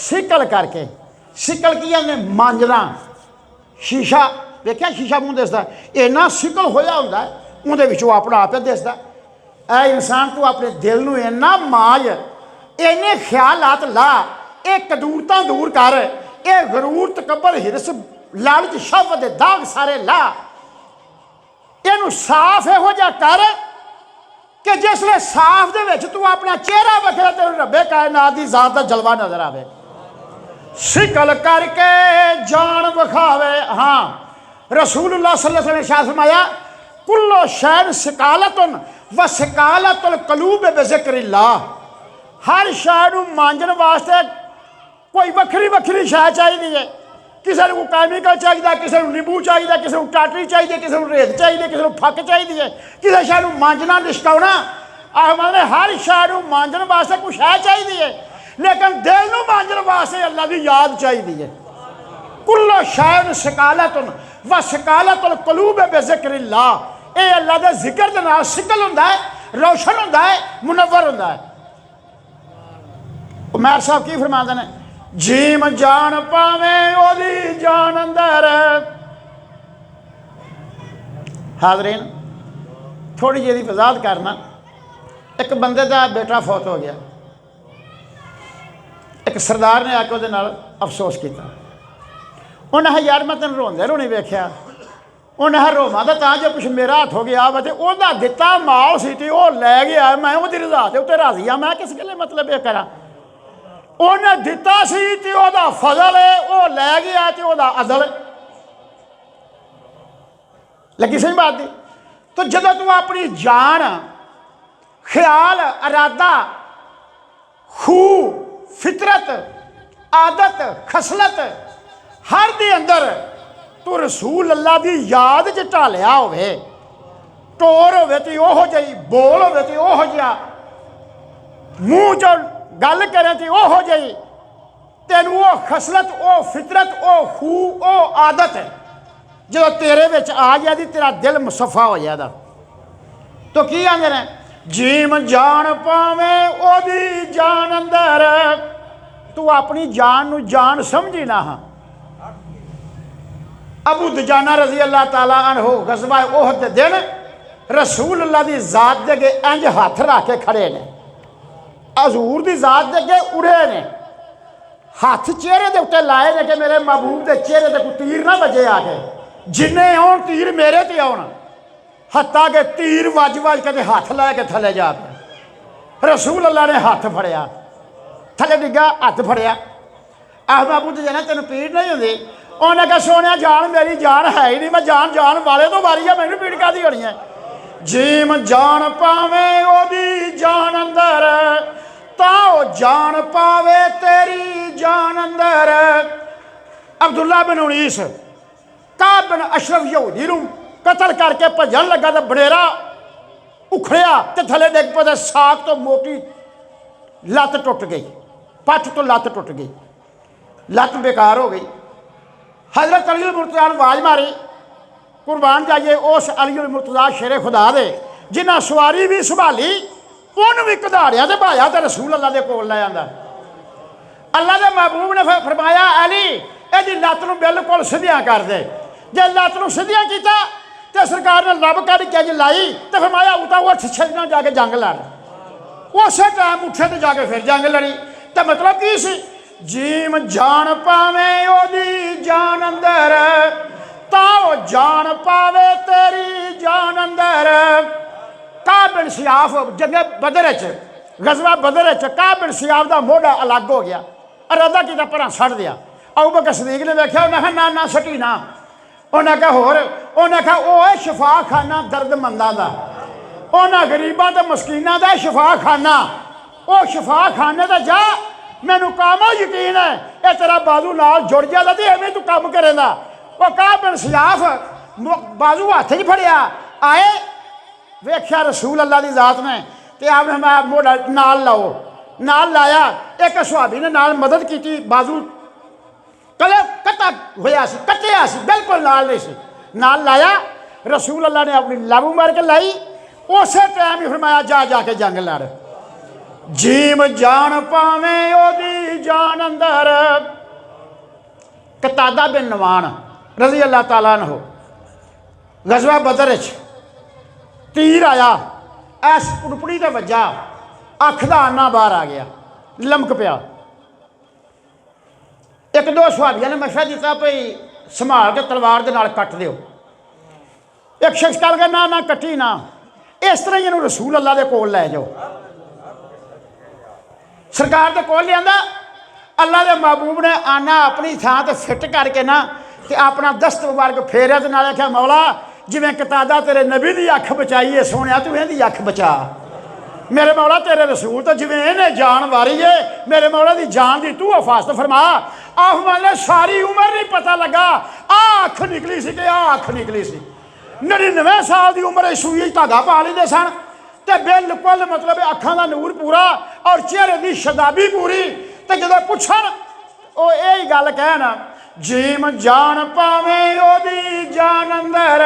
سکل کر کے، سکل کی نے مانجنا، شیشہ دیکھا شیشہ منہ دستا اینا سکل ہویا ہوتا ہے اندھے وچوں اپنا آپ دستا۔ اے انسان تو اپنے دل نو اینا ماج، اینے خیالات لا، اے قدورتاں دور کر، اے غرور تکبر حرص لالچ شہوت داغ سارے لا، اینو صاف ہو جا کر کہ جس لئے صاف دے وچ تو اپنا چہرہ بکھرا تے رب کائنات دی ذات دا جلوہ نظر آوے۔ سکل کر کے جان بکھاوے۔ ہاں رسول اللہ صلی اللہ علیہ وسلم نے ارشاد فرمایا کلو شین سکالتن و سکالت القلوب بذکر اللہ۔ ہر شے نوں مانجن واسطے کوئی وکھری وکھری شے چاہیے، کسی کو کیمیکل چاہیے، کسی کو نیبو چاہیے، کسی کو ٹاٹری چاہیے، کسی کو ریت چاہیے، کسی کو پھک چاہیے، کسی شے نوں مانجنا لشکاؤنا۔ احمد نے ہر شے نوں مانجن واسطے کوئی شے چاہیے، لیکن دل نو مانجن واسطے اللہ دی یاد چاہیے. کل شیء سکالۃ و سکالۃ القلوب بذکر اللہ. اے اللہ دے ذکر دے نال سکل ہوندا ہے, روشن ہوندا ہے, منور ہوندا ہے. عمر صاحب کی فرماندے نے, جیم جان پاویں اودی جان اندر. حاضرین تھوڑی جی وضاحت کرنا. ایک بندے دا بیٹا فوت ہو گیا. ایک سردار نے آ کے وہ افسوس کیا. انہیں یار میں تین روندے رونے ویکھیا. انہیں روما تو تاں جو کچھ میرا ہاتھ ہو گیا وا تے وہ دتا مال سی تے وہ لے گیا. میں وہ رضا دے اتنے راضی ہاں. میں کس گلے مطلب یہ کرا, انہیں دتا سی تے وہ فضل ہے, وہ لے گیا تے وہ عدل. لگی صحیح بات دی. تو جدو تو اپنی جان, خیال, ارادہ, خو, فطرت, عادت, خصلت ہر دے اندر تو رسول اللہ دی یاد چ ٹالیا ہوئے, ٹور ہوئے تے اوہو جہی, بول ہوئے تے اوہو جہا, منہ چ گل کرے تے اوہو جہی, تین وہ خصلت, او فطرت, او خو, او عادت ہے جب تیرے وچ آ جائے تیرا دل مصفا ہو جائے. تو کی آندے نے, جیم جان پاویں او دی جان اندر. تو اپنی جان نو جان سمجھی نہ. ہاں ابو دجانہ رضی اللہ تعالیٰ عنہ غزوہ احد دے دن رسول اللہ دی ذات دے گے انج ہاتھ رکھ کے کھڑے نے, حضور دی ذات دے گے اڑے نے, ہاتھ چہرے دے اتے لائے نے کہ میرے محبوب دے چہرے دے کوئی تیر نہ بجے آ کے, جنے آن تیر میرے تے آن. حتیٰ کہ تیر وج وج کے ہاتھ لے کے تھلے جا کے رسول اللہ نے ہاتھ پھڑیا, تھلے ڈگا, ہاتھ پھڑیا. محبوب دجانہ تینوں پیڑ نہیں ہوندی؟ انہیں کہا سونے جان میری جان ہے ہی نہیں, میں جان والے تو ماری ہے, میں پیڑ کا دی ہونی ہے. جیم جان پاویں او دی جان اندر, تاؤ جان پاوے تیری جان اندر. عبداللہ بن انیس کعب بن اشرف یہودی نوں قتل کر کے بھجن لگا تو بڑیرا اکھڑیا تے تھلے ڈگ پے, ساک تو موٹی لت ٹوٹ گئی, پٹ تو لت ٹوٹ گئی, لت بیکار ہو گئی. حضرت علی المرتضیٰ آواز ماری, قربان جائیے اس علی المرتضیٰ شیر خدا دے جنہ سواری بھی سنبھالی, انہوں بھی کدھاڑیا تے بھایا تے رسول اللہ دے کول لے آندا. اللہ دے محبوب نے فرمایا علی اے دی لت نوں بالکل سیدھیاں کر دے. جے لت نوں سیدھیاں کیتا تے سرکار نے رب کر کے اج لائی تے فرمایا اٹھا اٹھ چھجنا جا کے جنگ لڑ. اسی ٹائم اٹھے تے جا کے پھر جنگ لڑی. تے مطلب کی سی, جیم جان پاویں او دی جان اندر, تاؤ جان پاوے تیری جان اندر. کعب بن سیاف جنگ بدر غزوہ بدر کعب بن سیاف دا موڈا الگ ہو گیا, ارادہ کیتا پرا سٹ دیا. ابوبکر صدیق نے ویکھیا, انہیں کہا نہ سٹی نہ. انہیں کہا ہور, انہیں کہا او ہے شفا خانہ درد منداں دا, انہیں غریباں تے مسکیناں دا شفا خانہ, او شفا خانے تے جا, مینوں کامو یقین ہے اے تیرا بازو نال جڑ جائے تے ایویں تو کام کرے گا. وہ کعب بن سیاف بازو ہاتھ چ پھڑیا, آئے ویکھیا رسول اللہ دی ذات نے تے آپ نے موڈا نال لاؤ, نال لایا. ایک صحابی نے نال مدد کی, بازو کلے کٹا ہویا سی, کٹیا سی, بالکل نال نہیں سی, نال لایا. رسول اللہ نے اپنی لابو مار کے لائی. اسی ٹائم ہی فرمایا جا جا کے جنگ لڑ. جیم جان پاویں او دی جان اندر. قتادہ بن نعمان رضی اللہ تعالیٰ عنہ غزوہ بدر تیر آیا, ایس پڑپڑی تے وجہ, اکھ دا آنا باہر آ گیا, لمک پیا. ایک دو صحابیاں نے مشورہ دیتا پئی سنبھال کے تلوار دے نال کٹ دیو. ایک شخص کہہ گیا نہ کٹی نہ, اس طرح ہی رسول اللہ دے کول لے جاؤ. سرکار دے کول لے آندا. اللہ دے محبوب نے آنا اپنی تھان تے فٹ کر کے نا تے اپنا دست مبارک پھیریا تے نال آکھیا مولا جویں قتادہ تیرے نبی دی اکھ بچائی ہے سونیا تو ایندی اکھ بچا. میرے مولا تیرے رسول تو جویں انہیں جان واری ہے, میرے مولا دی جان دی تو حفاظت فرما. آف نے ساری عمر نہیں پتہ لگا اکھ نکلی سی کہ اکھ نکلی سی. 99 سال دی عمر سوئی دھاگا پا لیندے سن تے بالکل مطلب اکھاں دا نور پورا اور چہرے دی شدابی پوری. تو جدو پوچھن وہ یہی گل کہن جیم جان پاوے او جان اندر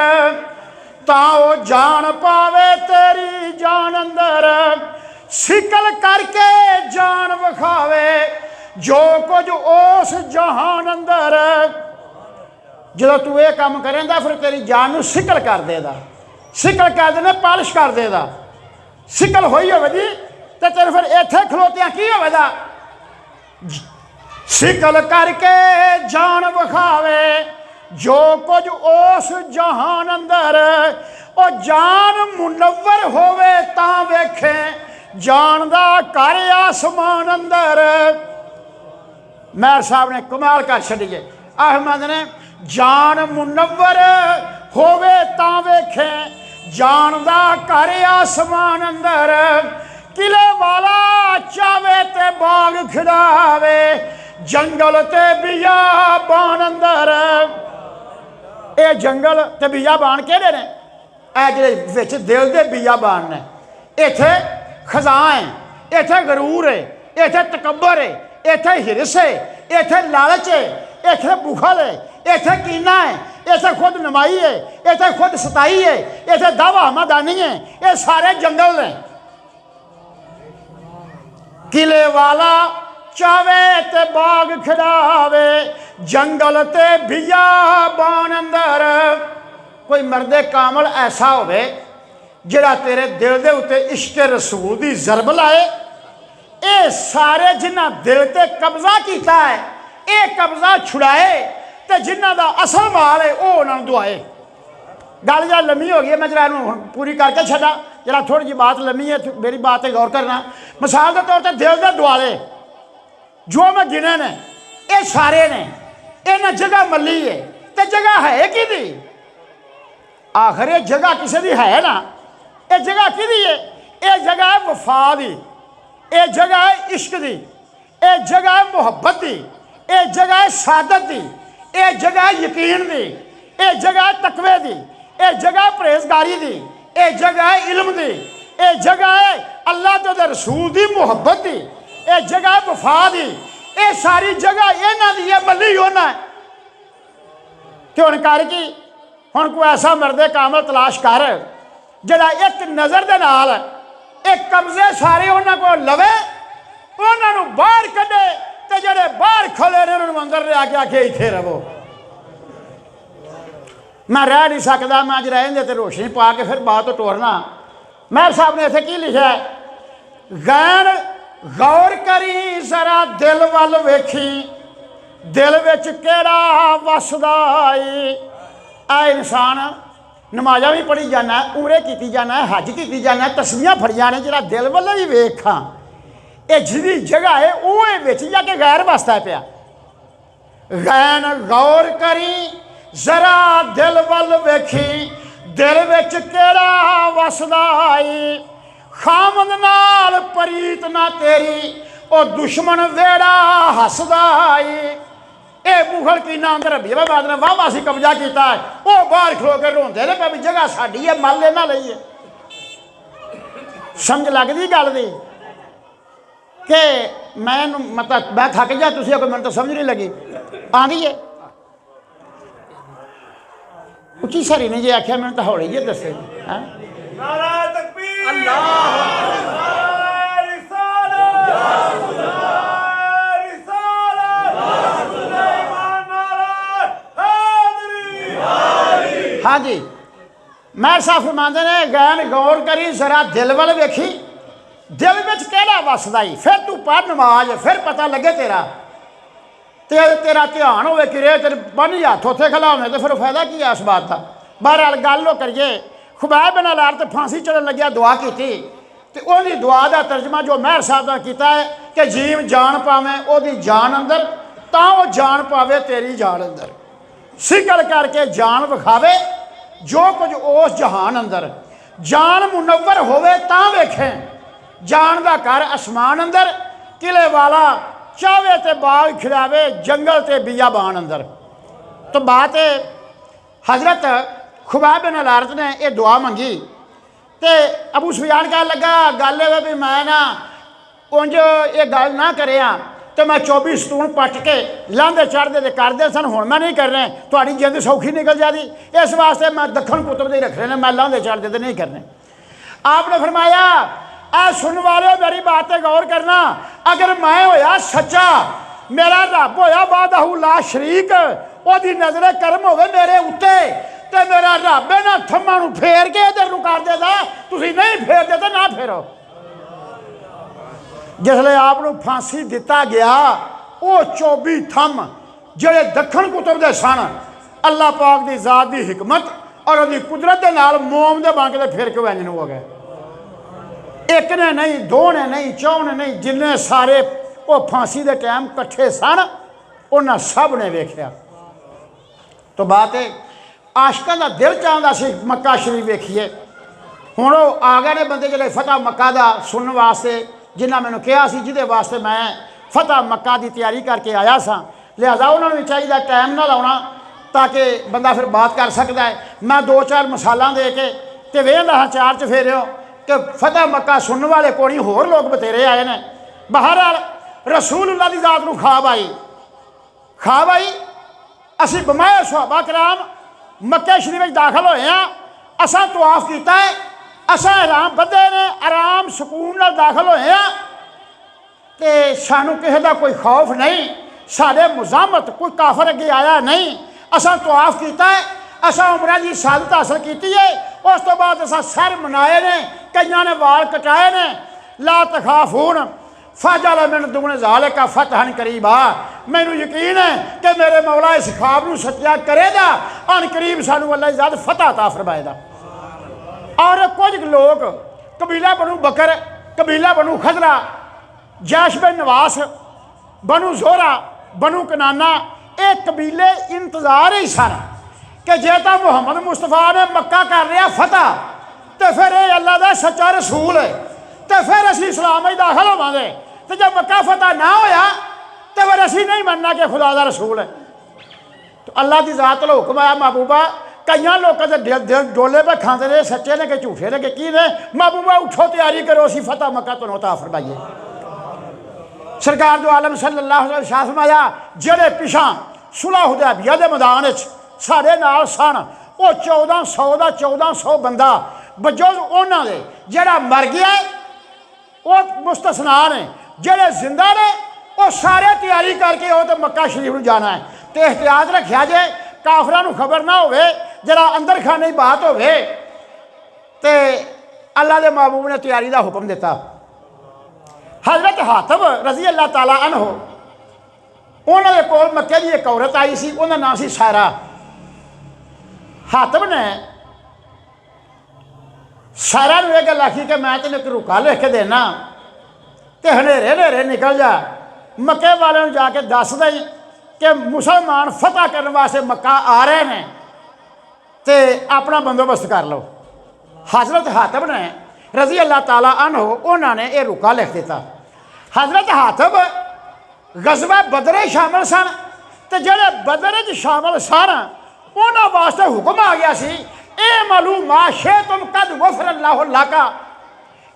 تا وہ جان پاوے تیری جان اندر سکل کر کے جان وکھاوے جو کچھ اس جہان اندر جدو تو یہ کام کریں دا پھر تیری جان نو سکل کر دے دا سکل کر دینے پالش کر دے دا سکل ہوئی ہوئے جی تو تیرے پھر ایتھے کھلوتیاں کی ہوئے دا سکل کر کے جان وکھاوے جو کچھ اس جہان اندر او جان منور ہوئے تاں ویکھیں جان دا کر آسمان اندر میر صاحب نے کمال کر چھڑیے احمد نے جان منور ہوئے تاں ویکھیں جان دا کر آسمان اندر قلعے والا چاوے تے باغ کھڑاوے جنگل تے بیابان اندر اے جنگل تے بیابان کہڑے نے اے جڑے وچ دل دے بیابان نے ایتھے خزاں ہے ایتھے غرور ہے ایتھے تکبر ہے ایتھے ہرس ہے ایتھے لالچ ہے ایتھے بخل ہے ایتھے کینہ ہے ایتھے خود نمائی ہے ایتھے خود ستائی ہے ایتھے دعویٰ ہمدانی ہے یہ سارے جنگل ہیں قلعے والا چاوے تے باغ کھڑاوے جنگل تے بیابان اندر کوئی مرد کامل ایسا ہوئے جڑا تیرے دل دے اتے عشق رسول دی ضرب لائے اے سارے جنہ دل تے قبضہ کیتا ہے اے قبضہ چھڑائے تے جنہ دا اصل مال ہے او انہوں دعائے گل جا لمحی ہو گئی ہے میں جرا پوری کر کے چھڑا جرا تھوڑی جی بات لمحی ہے میری بات ہے غور کرنا مثال کے طور تے دل دے دعالے جو میں گنے نے اے سارے نے انہیں جگہ ملی ہے تے جگہ ہے کی دی آخر یہ جگہ کسی دی ہے نا یہ جگہ کی دی ہے یہ جگہ ہے وفا دی یہ جگہ ہے عشق دی یہ جگہ ہے محبت دی یہ جگہ ہے سعادت دی یہ جگہ ہے یقین دی یہ جگہ ہے تقوی دی یہ جگہ ہے پرہیزگاری دی یہ جگہ ہے علم دی یہ جگہ ہے اللہ دے رسول دی محبت دی یہ جگہ ہے وفا دی یہ ساری جگہ یہ نہ دی ہے ملی ہونا ہے کہ انکار کی ہن کوئی ایسا مرد کامل تلاش کر جڑا ایک نظر دے نال ایک قبضے سارے انہاں کو لوے انہاں نو باہر کڈے تے جڑے باہر کھلے نے انہاں نو اندر لے کے آکھے ایتھے رہو میں رہ نہیں سکدا میں اج رہن دے تے روشنی پا کے پھر بات ٹورنا میر صاحب نے ایتھے کی لکھا ہے غیر غور کری ذرا دل وال ویکھی دل وچ کیڑا وسدا اے انسان نمازاں بھی پڑھی جانا ہے عمرے کیتی جانا ہے حج کیتی جانا ہے تسبیحاں پڑھی جانے جڑا دل والے بھی ویکھاں اے جدی جگہ ہے اوے وچ جا کے غیر وسدا پیا غین غور کری ذرا دل وال ویکھی دل وچ کیڑا وسدا خامد نال پریت نہ تیری او دشمن ویڑا ہسدا اے بخل کی نہ اندر ربی باد نے واہ واسی قبضہ کیتا ہے وہ باہر کھلو کے روندے نے پہ جگہ ساڈی ہے مل لینا لئیے سمجھ لگ دی گل دی کہ میں مطلب میں تھک جا تسی کوئی من تو سمجھ نہیں لگی آندھی ہے اچھی ساری نے جی آخیا میں تو ہولی جی دسے نعرہ تکبیر اللہ ہاں جی میر صاحب فرماندے نے غین غور کری ذرا دل وال ویکھی دل وچ کیڑا وسدا پھر تو پڑھ نماز پھر پتہ لگے تیرا دھیان ہوئے کہ تیرے بن ہاتھ اوتھے کھلا ہونے تو پھر فائدہ کی ہے اس بات کا بہرحال گل وہ کریے خبیب بن الحارث تے پھانسی چڑھن لگیا دعا کیتی تے او دی دعا دا ترجمہ جو مہر صاحب نے کیتا ہے کہ جیم جان پاویں او دی جان اندر تاں او جان پاوے تیری جان اندر سکل کر کے جان وکھاوے جو کچھ اس جہان اندر جان منور ہوئے تاں ویکھیں جان دا گھر اسمان اندر قلعے والا چاوے تے باغ کھڑاوے جنگل تے بیابان اندر تو بات حضرت خبیب بن الحارث نے یہ دعا منگی تے ابو سفیان کہنے لگا گل ہے بھی میں نا انج یہ گل نہ کریا تو میں 24 ستون پٹ کے لاندے چڑھتے تو کرتے سن، ہوں میں نہیں کرنے، تھوڑی جلد سوکھی نکل جاتی، اس واسطے میں دکھن قطب دے رکھ رہے ہیں، میں لاندے چڑھتے تو نہیں کرنے۔ آپ نے فرمایا اے سن والے میری باتیں غور کرنا، اگر میں ہویا سچا، میرا رب ہویا وحدہ لا شریک، وہ دی نظر کرم ہوئے میرے اتے، تے میرا رب نہ تھما نو پھیر کے ادھر نو کر دے دا، تسی نہیں پھیر دے تو نہ پھیرو۔ جس لئے آپ نو پھانسی دیتا گیا، وہ 24 تھم جڑے دکھن قطب دے سن، اللہ پاک دی ذات دی حکمت اور دی قدرت دے نال موم دے بانکے دے پھر کے وینجن ہو گئے۔ ایک نے نہیں، دو نے نہیں، چون نے نہیں، جنہیں سارے وہ پھانسی دے ٹائم کٹھے سن، انہاں سب نے ویکھیا۔ تو بات ہے عاشقاں دا دل چاہندا سی مکہ شریف ویکھیے، ہن وہ آ گئے نے بندے جڑے فتح مکہ دا سنن واسطے، جنہاں مینوں کہا سی جہدے واسطے میں فتح مکہ دی تیاری کر کے آیا سا، لہذا انہوں نے چاہیے ٹائم نہ لاؤنا تاکہ بندہ پھر بات کر سکتا ہے۔ میں 2-4 مثالاں دے کے تے ویکھدا ہاں 4 چفیریوں کہ فتح مکہ سنن والے کوئی ہور لوگ بتھیرے آئے نے۔ بہرحال رسول اللہ دی ذات نو خواب آئی، اسی بمائے صحابہ کرام مکہ شریف میں داخل ہوئے ہیں، اساں طواف کیتا ہے، اساں احرام بدھے نے، آرام سکون نال داخل ہوئے ہیں، تے سانو کسی دا کوئی خوف نہیں، سارے مزاحمت کوئی کافر اگے آیا نہیں، اساں طواف کیتا ہے، اساں عمرہ دی سعادت حاصل کیتی ہے، اس تو بعد اساں سر منائے نے، کئیاں نے وال کٹائے نے، لا تخافون فجعل من دون ذالک فتحا قریبا، مینوں یقین ہے کہ میرے مولا اس خواب نو سچا کرے گا، ان قریب سانو اللہ ذات فتح عطا فرمائے گا۔ اور کچھ لوگ قبیلہ بنو بکر، قبیلہ بنو خزرہ، جیش بن نواس، بنو زہرہ، بنو کنانہ، ایک قبیلے انتظار ہی سن کہ جیتا محمد مصطفیٰ نے مکہ کر رہا فتح تو پھر یہ اللہ دا سچا رسول ہے، تو پھر اسی اسلام میں داخل ہو گے، تو جب مکہ فتح نہ ہویا تو پھر اسی نہیں مننا کہ خدا دا رسول ہے۔ تو اللہ دی ذات کا حکم آیا محبوبہ، کئیاں لوگوں کے ڈولے پہ کھاندے نے، سچے نے کہ جھوٹے نے کہ کی نے، محبوبہ اٹھو تیاری کرو، اسی فتح مکہ تو عطا فرمائیے۔ سرکار دو عالم صلی اللہ علیہ وسلم فرمایا جڑے پیچھاں صلح حدیبیہ دے میدان وچ سارے نال سن، وہ 1400 دا 1400 بندہ بجوز انہاں دے، جڑا مر گیا ہے وہ مستثنا نے، جڑے زندہ نے وہ سارے تیاری کر کے وہ تو مکہ شریف نو جانا ہے۔ تو احتیاط رکھیا جے کافراں نو خبر نہ ہوئے، جرا اندر کھانے بات ہوئے، تے اللہ دے محبوب نے تیاری دا حکم دیتا۔ حضرت حاتب رضی اللہ تعالیٰ عنہ، انہوں نے کول مکہ دی ایک عورت آئی سی، انہوں نام سی سائرہ۔ حاتب نے سائرہ نو یہ گل آکھی کہ میں تینوں ایک رکا لکھ کے دینا تے ہنیرے نکل جا، مکے والے جا کے دس دیں کہ مسلمان فتح کرنے واسطے مکہ آ رہے ہیں تے اپنا بندوبست کر لو۔ حضرت حاتب نے رضی اللہ تعالیٰ عنہ انہوں نے یہ رکا لکھ دیتا۔ حضرت حاتب غزوہ بدر شامل سن، تے جڑے بدر شامل سن انہوں واسطے حکم آ گیا سی، اے معلوم ما شئتم قد غفر اللہ لکا،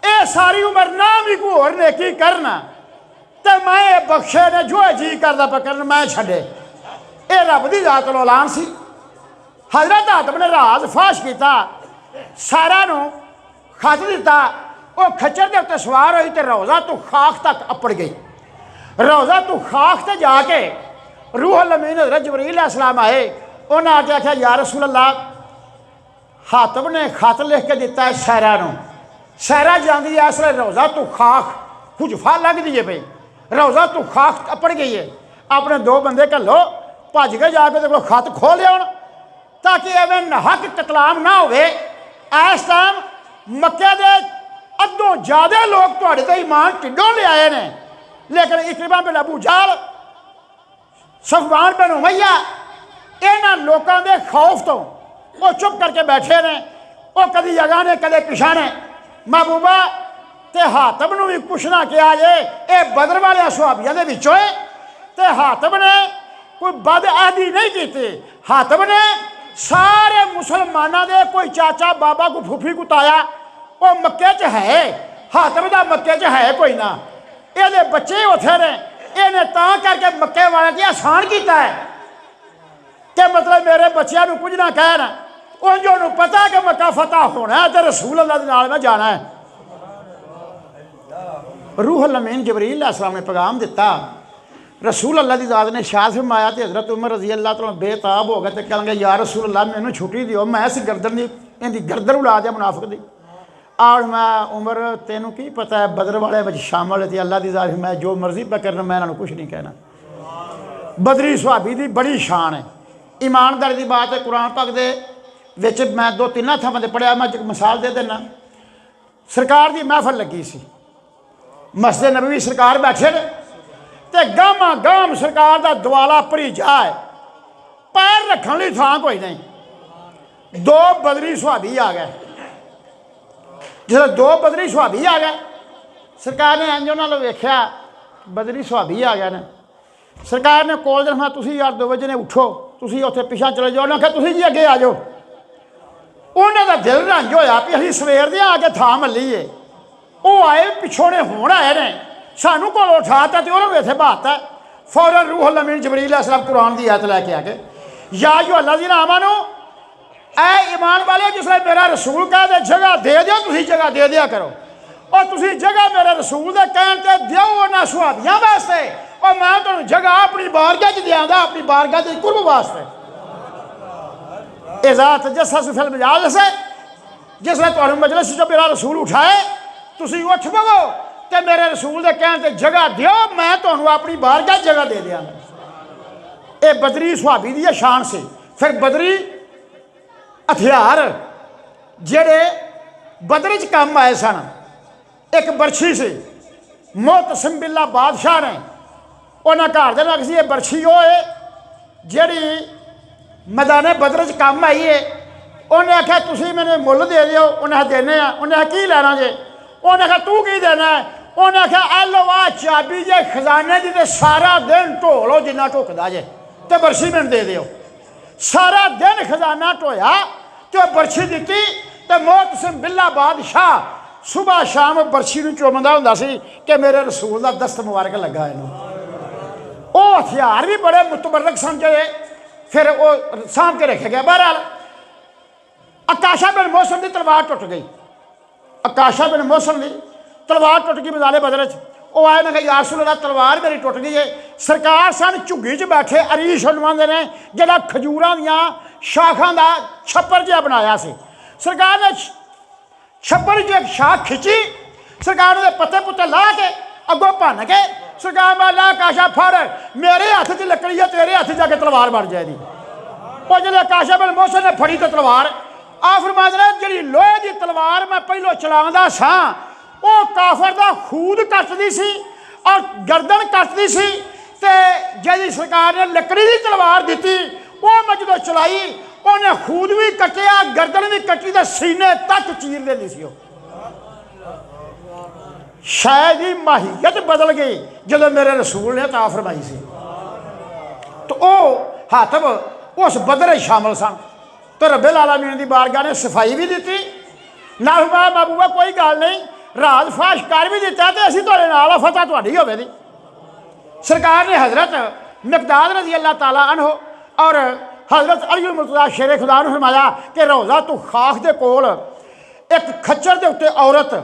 اے ساری عمر نام ہی کو اور نیکی کرنا تے میں بخشے نے جو جی کردہ پکرنا میں چھڑے، اے رب دی ذات الاعلان سی۔ حضرت حاتب نے راز فاش کیتا، سارا نو خط دیتا، وہ کھچر دے اتے سوار ہوئی تے روزہ تو خاک تک اپڑ گئی۔ روزہ تو خاک تے جا کے روح الامین حضرت جبریل علیہ السلام آئے، انہوں نے آ کے یا رسول اللہ، حاتب نے خط لکھ کے دیتا ہے سائرہ نو، سائرہ جاندی ہے اصل روزہ تو خاک حجفہ لگ دیئے پہ، روزہ تو خاک اپڑ گئی ہے، اپنے 2 بندے کر لو پاج گئے جا کے دیکھو خط کھولے ہونا تاکہ ایویں حق قتلام نہ ہوئے۔ اس ٹائم مکہ دے ادھوں زیادہ لوگ تواڈے تے ایمان ٹڈوں لے آئے نے، لیکن اکرمہ بن ابو جہل، صفوان بن امیہ، انہاں لوکاں دے خوف تو وہ چپ کر کے بیٹھے نے، وہ کدی اگانے کدے پچھانے۔ محبوبہ تے حاتب نو بھی پوچھنا کیا جے اے بدر والے صحابیاں دے وچوں ہے، تے حاتب نے کوئی بد عہدی نہیں کیتی، حاتب نے سارے مسلمانوں دے کوئی چاچا بابا کو پھوپھی کو تایا وہ مکے چ ہے، حاتب دا مکے چ ہے کوئی نہ، یہ دے بچے اتھے نے، انہیں تاں کر کے مکے والے کی آسان کیتا ہے کہ مطلب میرے بچیاں نو کچھ نہ کہنا انجوں نو پتا ہے کہ مکہ فتح ہونا ہے تو رسول اللہ دے نال میں جانا ہے۔ روح الامین جبریل علیہ السلام نے پیغام دیتا، رسول اللہ دی ذات نے ارشاد فرمایا تے حضرت عمر رضی اللہ تعالیٰ بے تاب ہو گئے تے کہن گے یا رسول اللہ مینوں چھٹی دیو، میں اس گردن دی اندی گردن اڑا دیا منافق دی۔ اور میں عمر تینوں کی پتہ ہے بدر والے وچ شامل تھی، اللہ دی ذات میں جو مرضی پہ کرنا میں انہاں کچھ نہیں کہنا۔ بدری صحابی دی بڑی شان ہے، ایمانداری دی بات ہے۔ قرآن پاک دے وچ میں دو تین تھاواں تے پڑھیا، میں مثال دے دینا۔ سرکار دی محفل لگی سی، مسجد نبوی سرکار بیٹھے نے تے گاما گام سرکار دا دوالا پری جائے، پیر رکھن لی تھان کوئی نہیں۔ دو بدری صحابی آ گئے، جب دو بدری صحابی آ گئے سرکار نے انج انہاں نوں ویکھیا بدری صحابی آ گئے نے، سرکار نے کول رکھنا تسی یار 2 بجے نے اٹھو تسی اوتھے پیچھے چلے جاؤ، انہاں کہا تسی جی اگے آ جاؤ۔ انہاں دا دل رنج ہویا کہ اسی سویر دے آ کے تھان ملیے، وہ آئے پچھوں نے ہون آئے نے سانوں کو اٹھاتا تے انہوں نے اتنے بہتا فوراً روح الامین جبریل علیہ السلام قرآن دی آیت لے کے آگے یا جو اللہ الذین آمنو اے ایمان والے جس نے میرا رسول کہہ دے جگہ دے دیا تسی جگہ دے دیا کرو، اور تسی جگہ میرے رسول دے کہن تے دیو انہاں صحابیاں واسطے، اور میں تو جگہ اپنی بارگاہ چ دیاں دا اپنی بارگاہ دے قرب واسطے۔ اذا تجسس فی المجالس، جس نے تمہیں مجلس جو میرا رسول اٹھائے تسی اٹھ پو کہ میرے رسول دے کہن تے جگہ دیو، میں تمہیں اپنی بارگاہ جگہ دے دیا۔ اے بدری صحابی دی شان سے۔ پھر بدری ہتھیار جڑے بدر چ کام آئے سن، ایک برچھی سے معتصم باللہ بادشاہ نے انہاں گھر دے لگ سی یہ برچھی ہوئے جڑی میدان بدر چ کام آئی ہے، انہیں آخیا تسی میں مل دے دیو، انہیں دینے ہیں، انہیں کی لینا جے، انہیں کہا تو کی دینا ہے، انہیں کہا ایلو آ چابی جے خزانے دی تے سارا دن ٹھولو جنہ ٹھوکدا جے تے برچھی میں دے دیو۔ سارا دن خزانہ ٹھویا تے برچھی دیتی تے معتصم باللہ بادشاہ صبح شام برچھی نوں چومدا ہوندا سی کہ میرے رسول دا دست مبارک لگا ہے۔ وہ ہتھیار بھی بڑے متبرک سمجھے، پھر وہ سانپ کے رکھے گیا۔ بہرحال عکاشہ بن محصن دی تلوار ٹوٹ گئی، عکاشہ بن محصن دی تلوار ٹوٹ گئی میدان بدر چ۔ وہ آئے نے کہا یا رسول اللہ تلوار میری ٹوٹ گئی ہے۔ سرکار سن جھگی چ بیٹھے عریش عنوان نے جڑا کھجوراں دیاں شاخاں دا چھپر جہا بنایا سی، سرکار نے چھپر جو ایک شاخ کھچی، سرکار نے پتے پتے لا کے اگوں بن کے سرکار میں لا عکاشہ پھڑ میرے ہاتھ چ لکڑی ہے تیرے ہاتھ جا کے تلوار بن جائے گی۔ وہ جب عکاشہ بن محصن نے پھڑی تو تلوار آ فرمایا نے جڑی لوہے دی تلوار میں پہلو چلاوندا ساں وہ کافر دا خود کٹدی سی اور گردن کٹدی سی، تے جدی سرکار نے لکڑی دی تلوار دیتی وہ میں جدو چلائی انہیں خود بھی کٹیا گردن بھی کٹی تے سینے تک چیر دے دی سی۔ شاید ہی ماہیت بدل گئی جدو میرے رسول نے عطا فرمائی سی۔ تو او حاتب اس بدر شامل سن، تو رب العالمین دی بارگاہ نے صفائی بھی دیتی، نافرمان محبوبہ کوئی گل نہیں، راز فاش کر بھی دیتا تو اسی تھوڑے نال فتح تہاڈی ہوے دی۔ سرکار نے حضرت مقداد رضی اللہ تعالیٰ عنہ اور حضرت علی المرتضیٰ شیر خدا نے فرمایا کہ روضہ تو خاک دے کول ایک کھچر دے اتے عورت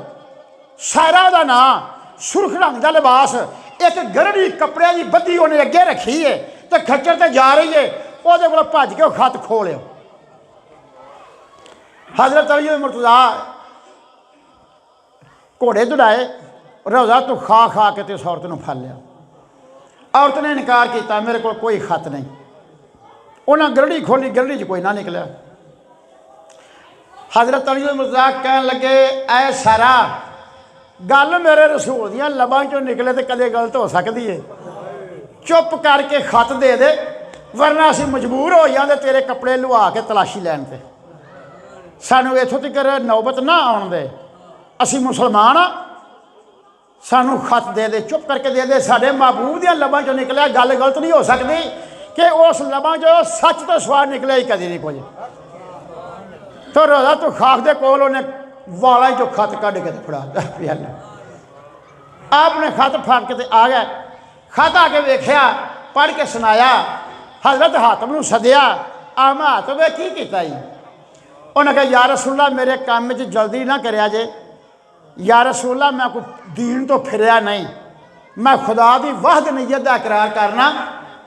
سائرہ دا نام سرخ رنگ دا لباس ایک گرڑی کپڑے دی بدی انہیں اگے رکھی ہے تو کھچر تے جا رہی ہے، وہ دے کول بھج کے خط کھولے۔ حضرت علی المرتضیٰ گھوڑے دوڑائے، روضہ تو کھا کھا کے اس عورت نے پھل لیا۔ عورت نے انکار کیتا میرے کو کوئی خط نہیں، انہیں گرڑی کھولی گرڑی چ کوئی نہ نکلیا۔ حضرت علی المرتضیٰ کہنے لگے اے سارا گل میرے رسول دیاں لباں چوں نکلے تو کدے غلط ہو سکتی ہے، چپ کر کے خط دے دے ورنہ اسی مجبور ہو جاندے تیرے کپڑے لوا کے تلاشی لین تے، سانو اتھوں تک نوبت نہ آن دے، اسی مسلمان ہاں، سانو خط دے دے چپ کر کے دے دے، ساڈے محبوب دیاں لباں چوں نکلیا گل غلط نہیں ہو سکتی کہ اس لباں چوں سچ تو سواد نکلے ہی کدی نہیں کچھ۔ تو روضہ تو خاک دے کول انہیں والا جو خط کڈ کے پڑا پیا، آپ نے خط پھڑ کے آ گئے، خط آ کے ویکھیا پڑھ کے سنایا حضرت حاتم نو سدیا آما حاتم کی کیتا جی انہیں کہا یا رسول اللہ میرے کام میں جلدی نہ کریا جے یا رسول اللہ میں کوئی دین تو پھریا نہیں میں خدا دی وحدانیت دا اقرار کرنا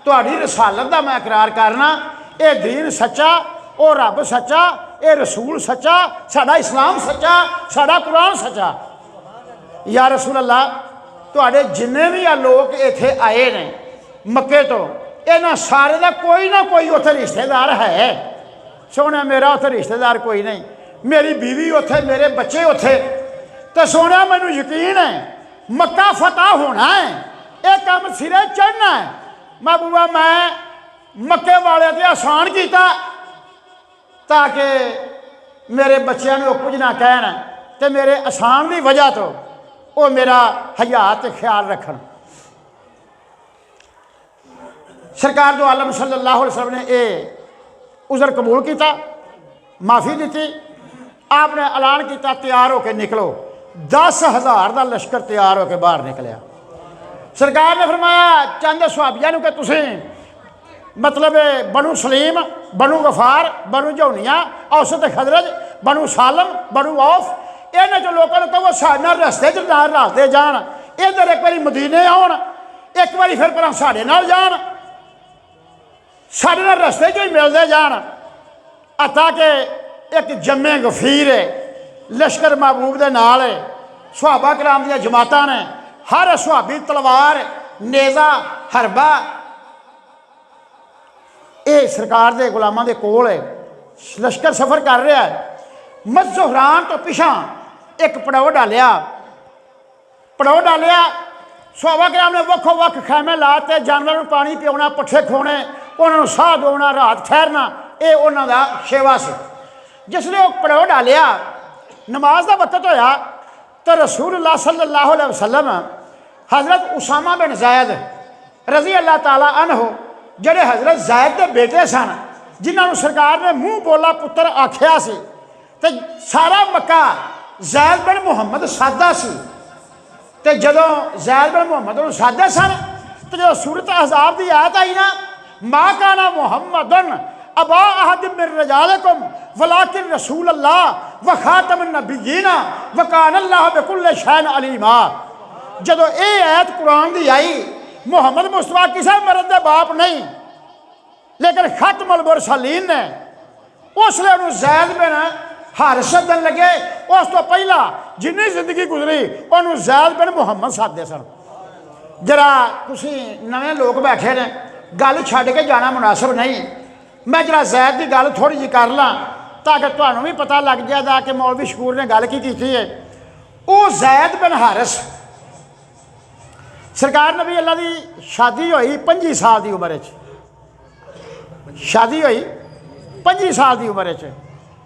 تہاڈی رسالت دا میں اقرار کرنا اے دین سچا او رب سچا اے رسول سچا ساڈا اسلام سچا ساڈا قرآن سچا یا رسول اللہ تہاڈے جنے بھی لوگ ایتھے آئے نے مکے تو یہاں سارے دا کوئی نہ کوئی اتنے رشتہ دار ہے سونے میرا اتنے رشتہ دار کوئی نہیں میری بیوی اتنے میرے بچے اتنے تو سونے مینو یقین ہے مکہ فتح ہونا ہے یہ کام سرے چڑھنا ہے محبوبہ میں مکے والے تے آسان کیتا تاکہ میرے بچیاں نے کچھ نہ کہنا تے میرے آسان کی وجہ تو وہ میرا حیات خیال رکھن سرکار دو عالم صلی اللہ علیہ وسلم نے یہ عذر قبول کیتا معافی دیتی آپ نے اعلان کیتا تیار ہو کے نکلو 10,000 دا لشکر تیار ہو کے باہر نکلیا سرکار نے فرمایا چند صحابیہ کہ تسیں مطلب بنو سلیم بنو غفار بنو جونیہ اوسط خزرج بنو سالم بنو عوف یہ جو لوگوں نے کہو سارے رستے راستے جان ادھر ایک باری مدینے آن ایک باری پھر پر ساڑھے نال جان سارے رستے جو ہی ملتے جان اتا کہ ایک جمع غفیر ہے لشکر محبوب دے نال ہے صحابہ کرام دیا جماعتاں نے ہر صحابی تلوار نیزہ حربہ اے سرکار دے غلاماں دے کول ہے لشکر سفر کر رہا ہے مزہران تو پیچھا ایک پڑاؤ ڈالیا صحابہ کرام نے وکھو وکھ خیمے لاتے جانوروں پانی پیونا پٹھے کھونے انہوں نے ساہ دونا رات ٹھہرنا یہ انہوں دا شیوا سی جس نے وہ پڑاؤ ڈالیا نماز دا وقت ہویا تو رسول اللہ صلی اللہ علیہ وسلم حضرت اسامہ بن زید رضی اللہ تعالیٰ عنہ جڑے حضرت زید دے بیٹے سن جنہوں نے سرکار نے منہ بولا پتر آکھیا سی تو سارا مکہ زید بن محمد سادہ سی تو جدو زید بن محمد سادہ سن تو جو سورت احزاب دی آیت آئی نا ما کانا محمدن ابا احد من رجالکم ولیکن رسول اللہ وخاتم النبیین وکان اللہ بکل شین علیما جدو اے آیت قرآن دی آئی محمد مصطفیٰ کسی مرد دے باپ نہیں لیکن ختم المرسلین نے اس لئے انہوں زید بن حارثہ دن لگے اس تو پہلا جنہی زندگی گزری انہوں زید بن محمد سادے سن جرا کسی نوے لوگ بیٹھے نے گل چھڑ کے جانا مناسب نہیں میں جرا زید دی گل تھوڑی جی کر لاں تاکہ تانوں بھی پتہ لگ جائے دا کہ مولوی شکور نے گل کی تھی ہے وہ زید بن حارث سرکار نبی اللہ دی شادی ہوئی 25 سال دی عمر شادی ہوئی 25 سال دی عمر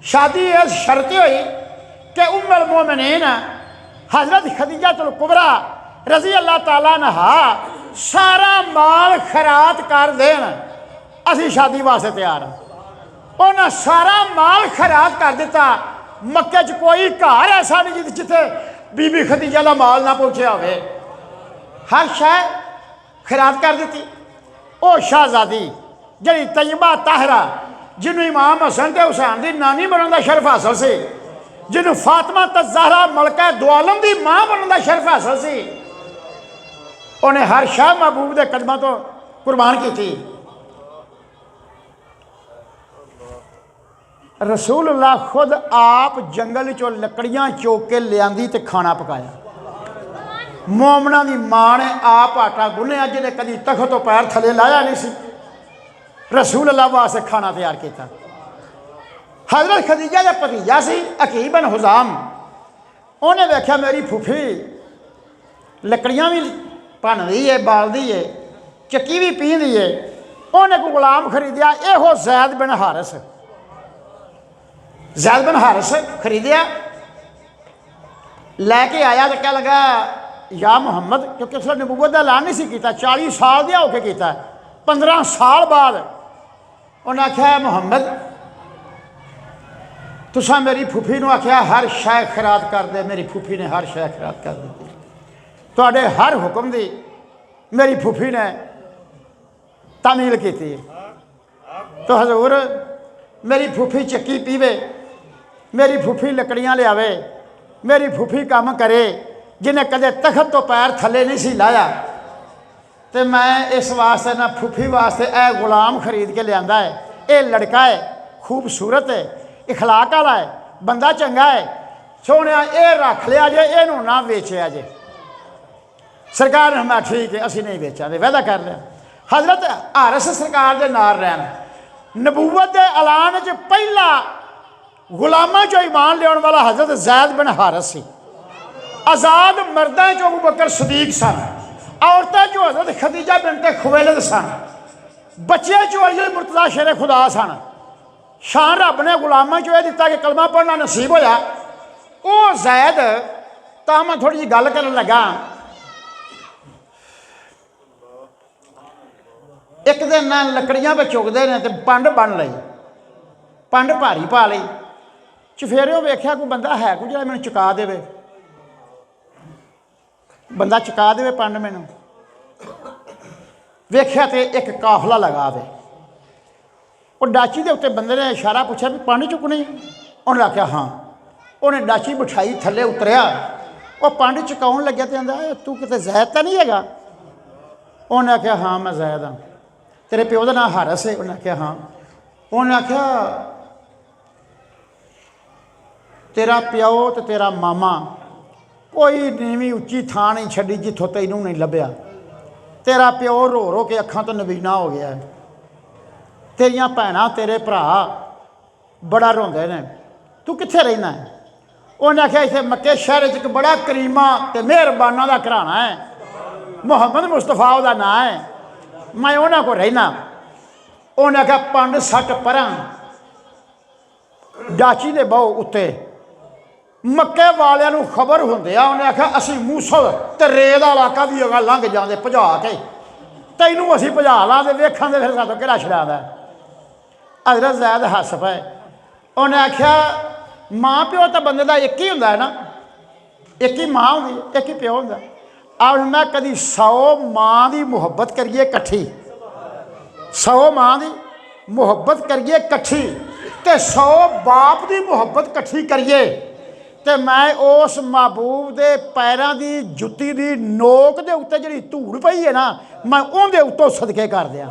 شادی اس شرط ہوئی کہ ام المومنین حضرت خدیجہ الکبریٰ رضی اللہ تعالیٰ عنہ سارا مال خیرات کر دین اسی شادی واسطے تیار انہیں سارا مال خیرات کر دیتا مکے چ کوئی گھر ایسا نہیں جتنے بی بی خدیجہ دا مال نہ پہنچیا ہوئے ہر شے خیرات کر دیتی او شہزادی جڑی طیبہ طاہرہ جنہوں امام حسن تے حسین دی نانی بنن دا شرف حاصل سی جنہوں فاطمہ الزہرا ملکہ دو عالم دی ماں بنن دا شرف حاصل سی انہیں ہر شاہ محبوب دے قدمہ تو قربان کی تھی رسول اللہ خود آپ جنگل چو لکڑیاں چوک کے لے آندی تے کھانا پکایا مومنہ دی ماں نے آپ آٹا گنیا جنہیں کدی تخت و پیر تھلے لایا نہیں سی رسول اللہ واسطے کھانا تیار کیتا حضرت خدیجہ جب پتیجہ سی عقیل بن حزام انہیں دیکھا میری پھوپھی لکڑیاں بھی پن دی ہے بال دی ہے چکی بھی پین دی ہے انہیں کو غلام خریدیا اے ہو زید بن حارث خریدیا لے کے آیا تو کیا لگا یا محمد کیونکہ اس نے نبوت دا اعلان نہیں سی کیتا 40 سال دیا ہو کے کیتا 15 سال بعد انہیں آخیا محمد تسا میری پھوپھی نو آخیا ہر شے خیرات کر دے میری پھوپھی نے ہر شے خیرات کر دی تواڈے ہر حکم دی मेरी फुफी ने तामील की थी। तो हजूर मेरी फुफी चक्की पीवे, मेरी फुफी लकड़ियाँ लियावे, मेरी फुफी काम करे जिन्हें कदे तखत तो पैर थले नहीं सी लाया। तो मैं इस वास्ते ना फुफी वास्ते ए गुलाम खरीद के लिया है। ये लड़का है, खूबसूरत है, इखलाक वाला है, बंदा चंगा है, सोने ये रख लिया जे, इनू ना वेचिया जे। सरकार ने मैं ठीक है असी नहीं बेचा दे, वादा कर लिया। हजरत हारिस सरकार के नाल रहन, नबूवत के ऐलान च पहला गुलामां चो ईमान लियाउण वाला हजरत ज़ैद बिन हारिस सी। आज़ाद मर्दां चो अबू बकर सदीक सन, औरतां चो हजरत खदीजा बिनते खुवैलिद सन, बच्चे चो अली मुर्तज़ा शेर खुदा सन। शान रब ने गुलामां चो यह दिता कि कलमा पढ़ना नसीब होया। वो ज़ैद तां मैं थोड़ी जी गल करन लगा। एक दिन ना लकड़ियां पे चुगते ने तो पंड बन लई, पंड भारी पा लई। चफेरियों वेख्या कोई बंदा है कोई जो मैनू चुका दे, बंदा चुका दे पंड मैनू। वेख्या तो एक काफला लगा दे। वो डाची के उत्ते बंदे ने इशारा पूछा भी पंड चुकनी? उन्हें आख्या हाँ। उन्हें डाची बिठाई, थले उतरिया, वो पंड चुकाउन लग्या तो आंदा तू किते ज़ैद तो नहीं हैगा? उन्हें आख्या हाँ मैं ज़ैद हाँ। तेरे प्यो का नाम हारिस है? उन्हें आख्या हाँ। उन्हें आख्या तेरा प्यो तो तेरा मामा कोई नीवी उच्ची थां नहीं छड्डी जिथों तैनूं नहीं लभ्या। तेरा प्यो रो रो के अखां तो नबीना हो गया है, तेरियां भैणां तेरे भरा बड़ा रोंदे ने, तू कित्थे रहिंदा है? उन्हें आख्या इत्थे मक्के शहर च एक बड़ा करीमा ते मेहरबाना दा घराना है, मुहम्मद मुस्तफा उहदा नाम है, मैं उन्हां कोल रहना। उन्हें आख्या पंड सट परां, डाची दे बहु उत्ते। मक्के वालियां नूं खबर हुंदिया उन्हें आख्या असी मूसल ते रे दा इलाका भी अगा लंघ जांदे भजा के, तैनूं असी भजा लांदे, वेखां दे फिर साडों किहड़ा छड़ांदा। हज़रत ज़ैद हस पे। उन्हें आख्या माँ प्यो तो बंदे का एक ही हुंदा है ना, एक ही माँ होंदी, एक ही प्यो हुंदा। अब मैं कभी 100 माँ की मुहब्बत करिए कट्ठी, 100 माँ की मुहब्बत करिए कट्ठी ते 100 बाप की मुहब्बत कट्ठी करिए ते मैं उस महबूब के पैरों की जुत्ती की नोक के उत्ते जी धूड़ पई है ना, मैं उहदे उत्तों सदके कर दिया।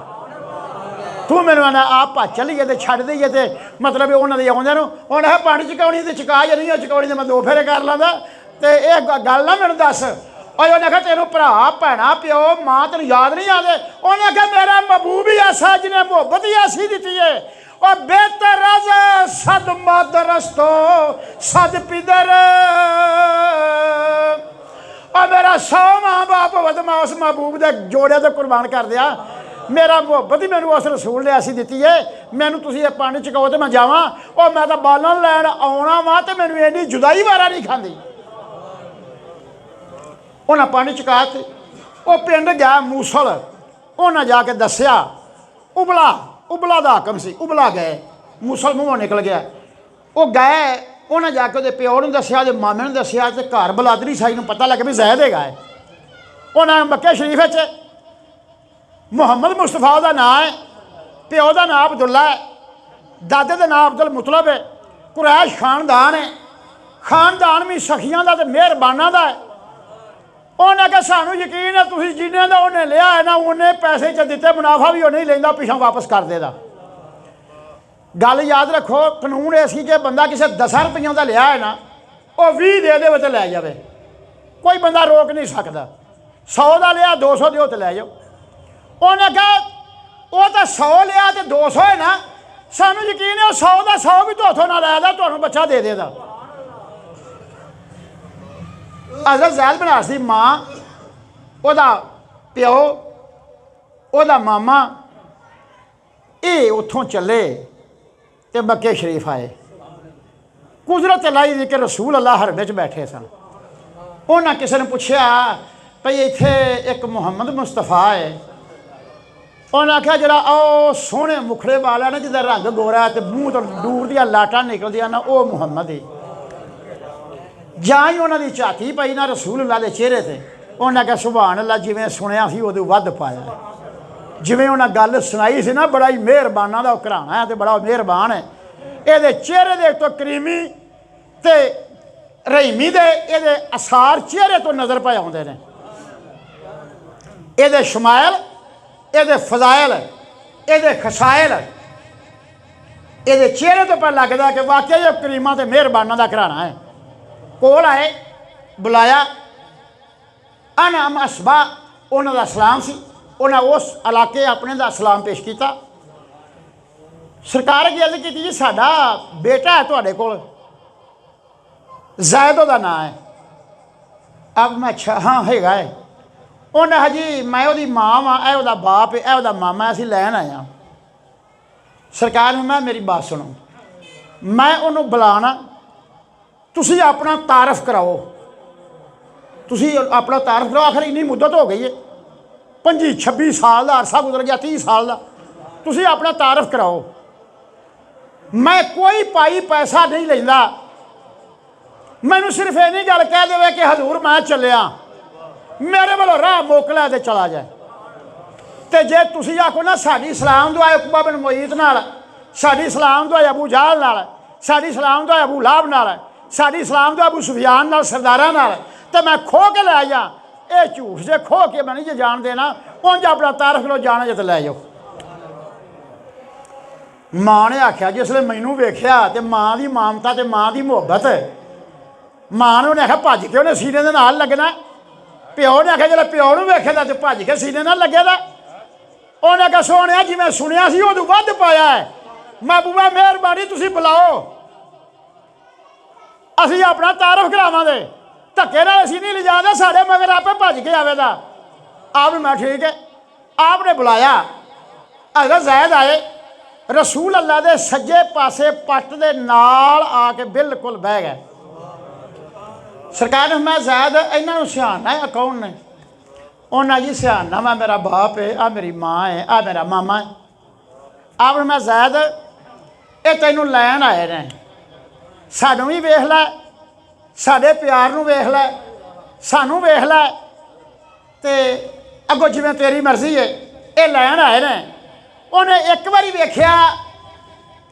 तू मैनू आना आप भज चलीए तो छड्ड दईए तो मतलब उन्होंने आउंदे नूं उन्हें पंड चुकाउणी ते चुका या नहीं चुकाउणी, मैं 2 फेरे कर लांदा। तो यह गल ना मैनू दस। और उन्हें आख्या तेनों भरा भैणा प्यो माँ तेन याद नहीं आते? उन्हें आख्या मेरा महबूब ही ऐसा जिन्हें मुहब्बत ही ऐसी दी है। और बेहतर रज सद मादरस्तो सद पिदर, और मेरा 100 माँ बाप हो तो मैं उस महबूब के जोड़े तो कुर्बान कर दिया। मेरा मुहब्बत ही मैनू उस रसूल ने ऐसी दी है, मैनू तुसीं ये पंड चुकाओ तो मैं जावां, और मैं तो बालन लैन आउणा वां तो मैनू एडी जुदाई वारा नहीं खांदी। उन्हें पंड चुका के वो पिंड गया मूसल, उन्हें जाके दसिया उबला, उबला का हाकम सी, उबला गए, मूसल मूँहों निकल गया। वो गए उन्हें जाके उहदे प्यो नूं दसिया, उहदे मामे नूं दसिया, ते घर बलादरी साई नूं पता लग भी ज़ैद हैगा है। उन्हें मक्के शरीफ च मुहम्मद मुस्तफा का नाम है, प्यो का नाम अब्दुल्ला है, दादे का नाम अब्दुल मुतलब है, कुरैश खानदान है, खानदान भी सखियां का तो मेहरबाना का है। उन्हें कहा सानू यकीन है तुसीं जिन्हें का उन्हें लिया है ना उन्हें पैसे च दिते, मुनाफा भी वो नहीं लेंदा, पिछों वापस कर देगा। गल याद रखो कानून ऐसी कि बंदा किसी 10 रुपयों का लिया है ना वो 20 दे दे तो लै जाए, कोई बंदा रोक नहीं सकता। 100 का लिया 200 दो तो लै जाओ। उन्हें कहा वो तो 100 लिया तो 200 है ना, सानू यकीन है 100 का 100 भी तो ना लैदा, तुहानू बच्चा दे देगा। हज़रत ज़ैद बिन हारिस दी माँ, ओदा प्यो, ओदा मामा, ये उत्थों चले ते मक्के शरीफ आए। कुदरत लाई दी कि रसूल अल्लाह हरमे च बैठे सन। उन्हें किसी ने पूछा भई इत्थे एक मुहम्मद मुस्तफा है। उन्हें आख्या जरा ओ सोहने मुखड़े वाला ना जिसका रंग गोरा है तो मूँह तो दूर दियाँ लाटां निकलदियां ना, वो मुहम्मद है। जां ही उन्होंने झाकी पई ना रसूल अल्लाह के चेहरे से, उन्हें आख्या सुभान अल्लाह जिवें सुनिया सी उदों वध पाया जिवें उन्हें गल सुनाई सी ना बड़ा ही मेहरबाना दा घराना है तो बड़ा मेहरबान है ये चेहरे दे तो करीमी ते रहीमी दे ये असार चेहरे तो नज़र पे आउंदे ने ये शमायल ये फजाइल ये खसाइल ये चेहरे तो पर लगता कि वाकई ये करीमा तो मेहरबाना का घराना है कोल आए बुलाया अनाम असबा उन्होंने सलाम सी उन्हें उस इलाके अपने का सलाम पेश किया सरकार की अर्ज की जी साडा बेटा है तुहाडे कोल ज़ैद दा नाम है अब मैं अच्छा हाँ हैगा है उन्हें हजी मैं वो माँ वा ए वो बाप है ए वो मामा असीं लैन आया सरकार ने मैं मेरी बात सुनो मैं उन्होंने बुलाना तुसी अपना तारफ कराओ तुसी अपना तारफ कराओ आखिर इन्नी मुद्दत हो गई है 25-26 साल का अरसा गुजर गया 30 साल का तुसी अपना तारफ कराओ मैं कोई पाई पैसा नहीं लेंदा मैनू सिर्फ ये गल कह दे कि हजूर मैं चलिया मेरे वालों राह मोकला तो चला जाए तो जे तुसी आखो ना साड़ी सलाम दुआ उकबा बिन मुईत नाल साड़ी सलाम दुआ अबू जहल नाल साड़ी सलाम दुआ अबू लाहब नाल साड़ी सलाम दुआ अबू सुफियान नाल सरदारां नाल तो मैं खो के लै जा ये झूठ जे खो के मैं नहीं जे जान देना उंज अपना तारफ करो जाना जे तो लै जाओ माँ ने आख्या जिसले मैनू वेख्या तो माँ की मामता तो माँ की मुहब्बत माँ ने उन्हें आख्या भज के उन्हें सीने के नाल लगना प्यो ने आख्या जो प्यो नूं वेखेदा तो भज के सीने नाल लगे दा उन्हें आख्या सोने जिवें सुनिया सी उदों वध पाया है महबूबा मेहरबानी तुसीं बुलाओ असीं अपना तारफ करावांगे धक्के नाल असीं नहीं लिजांदे साडे मगर आपे भज के आवेगा आप मैं ठीक है आपने बुलाया हज़रत ज़ैद आए रसूल अल्लाह दे सज्जे पासे पट दे नाल आके बिल्कुल बह गए सरकार ने मैं ज़ैद इन्हां नूं सियाणना है कौन ने उन्हें जी सियाणना मैं मेरा बाप है आ मेरी माँ है आ मेरा मामा है आपने मैं ज़ैद ये तैनूं लैन आए ने सानूं भी वेख लै साडे प्यार नूं वेख लै सानूं वेख लै ते अगों जिवें तेरी मर्जी है ये लैन आए ने उन्हें एक बारी वेख्या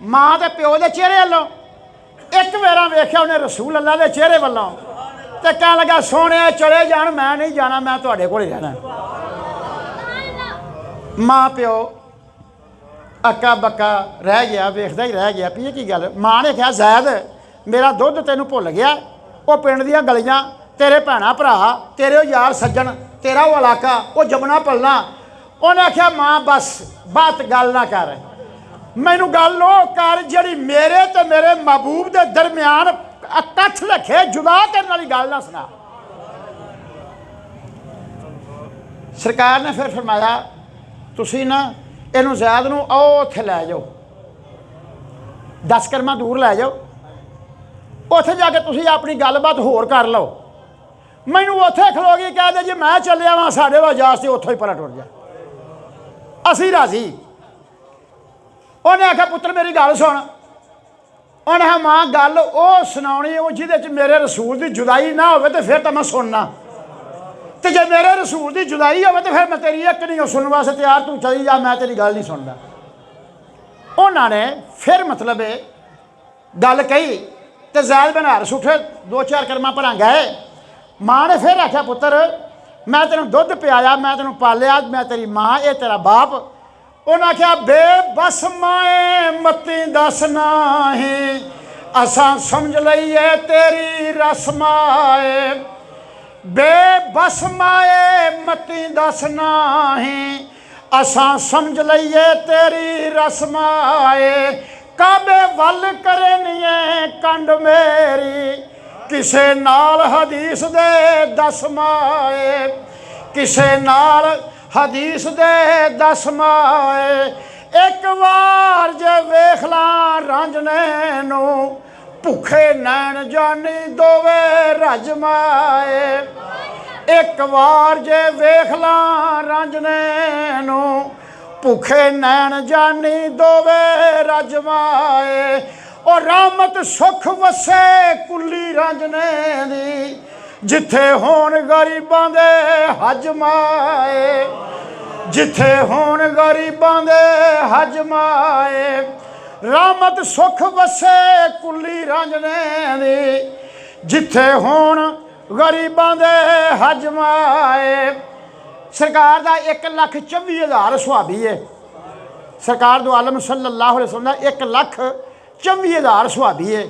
माँ के प्यो के चेहरे वालों एक बार वेख्या उन्हें रसूल अल्लाह के चेहरे वालों तो कह लगा सोने चले जान मैं नहीं जाना मैं तुहाडे कोल ही रहना माँ प्यो अक्का बक्का रह गया वेखदा ही रह गया भी ये की गल माँ ने कहा ज़ैद मेरा दुध तैनूं भुल गया वो पिंड दियां गलियां तेरे भैणा भरा तेरे यार सज्जन तेरा वो इलाका वो जमना पलना उन्हें आख्या माँ बस बात गल ना कर मैनू गल वो कर जिहड़ी मेरे ते मेरे महबूब के दरम्यान कट्ठ रखे जुदा करने वाली गल ना सुना सरकार ने फिर फरमाया तुसी ना इनू ज़ैद नूं उत्थे लै जाओ 10 कदम दूर लै जाओ उत्थे जाके तुसी अपनी गलबात होर कर लो मैनू उत्थे खलो के कह दे जी मैं चलिया वां साडे वाल जास्ते उत्थों ही परा टुर जा असी राजी उन्हें आख्या पुत्र मेरी गल सुन उन्हें आख्या मां गल वो सुनानी वो जिहदे मेरे रसूल की जुदाई ना हो तो फिर तो मैं सुनना तो जे मेरे रसूल की जुदाई हो तो फिर मैं तेरी एक नहीं सुनने वास्ते तैयार तू चली जा मैं तेरी गल नहीं सुनता उन्होंने फिर मतलब गल कही तो ज़ैद बिन हारिस उठे 2-4 कदम भरा गए माँ ने फिर आख्या पुत्र मैं तेन दुध पियाया मैं तेन पालिया मैं तेरी माँ ये तेरा बाप उन्हें आख्या बेबस माए मती दस नाही असां समझ लईए तेरी रस्माए बेबस माए मती दस नाही असां समझ लईए तेरी रस्माए काबे वल करनीए कंड मेरी किसे नाल हदीस दे दस माए किसे नाल हदीस दे दस माए एक बार जे वेख ला रांझने नू भुखे नैन जानी दोवे रजमाए एक बार जे वेख ला रांझने नू भुखे नैन जानी दोवे रजमाए और रहमत सुख वसे कुली रांझने दी ਜਿੱਥੇ ਹੋਣ ਗਰੀਬਾਂ ਦੇ ਹੱਜ ਮਾਏ, ਜਿੱਥੇ ਹੋਣ ਗਰੀਬਾਂ ਦੇ ਹੱਜ ਮਾਏ, ਰਹਿਮਤ ਸੁਖ ਵਸੇ ਕੁੱਲੀ ਰਾਂਝਣੇ ਦੀ, ਜਿੱਥੇ ਹੋਣ ਗਰੀਬਾਂ ਦੇ ਹੱਜ ਮਾਏ। ਸਰਕਾਰ ਦਾ 1,24,000 ਸੁਹਾਬੀ ਹੈ। ਸਰਕਾਰ ਦੋ ਆਲਮ ਸੱਲੱਲਾਹੁ ਅਲੈਹਿ ਵਸੱਲਮ ਦਾ 1,24,000 ਸੁਹਾਬੀ ਹੈ।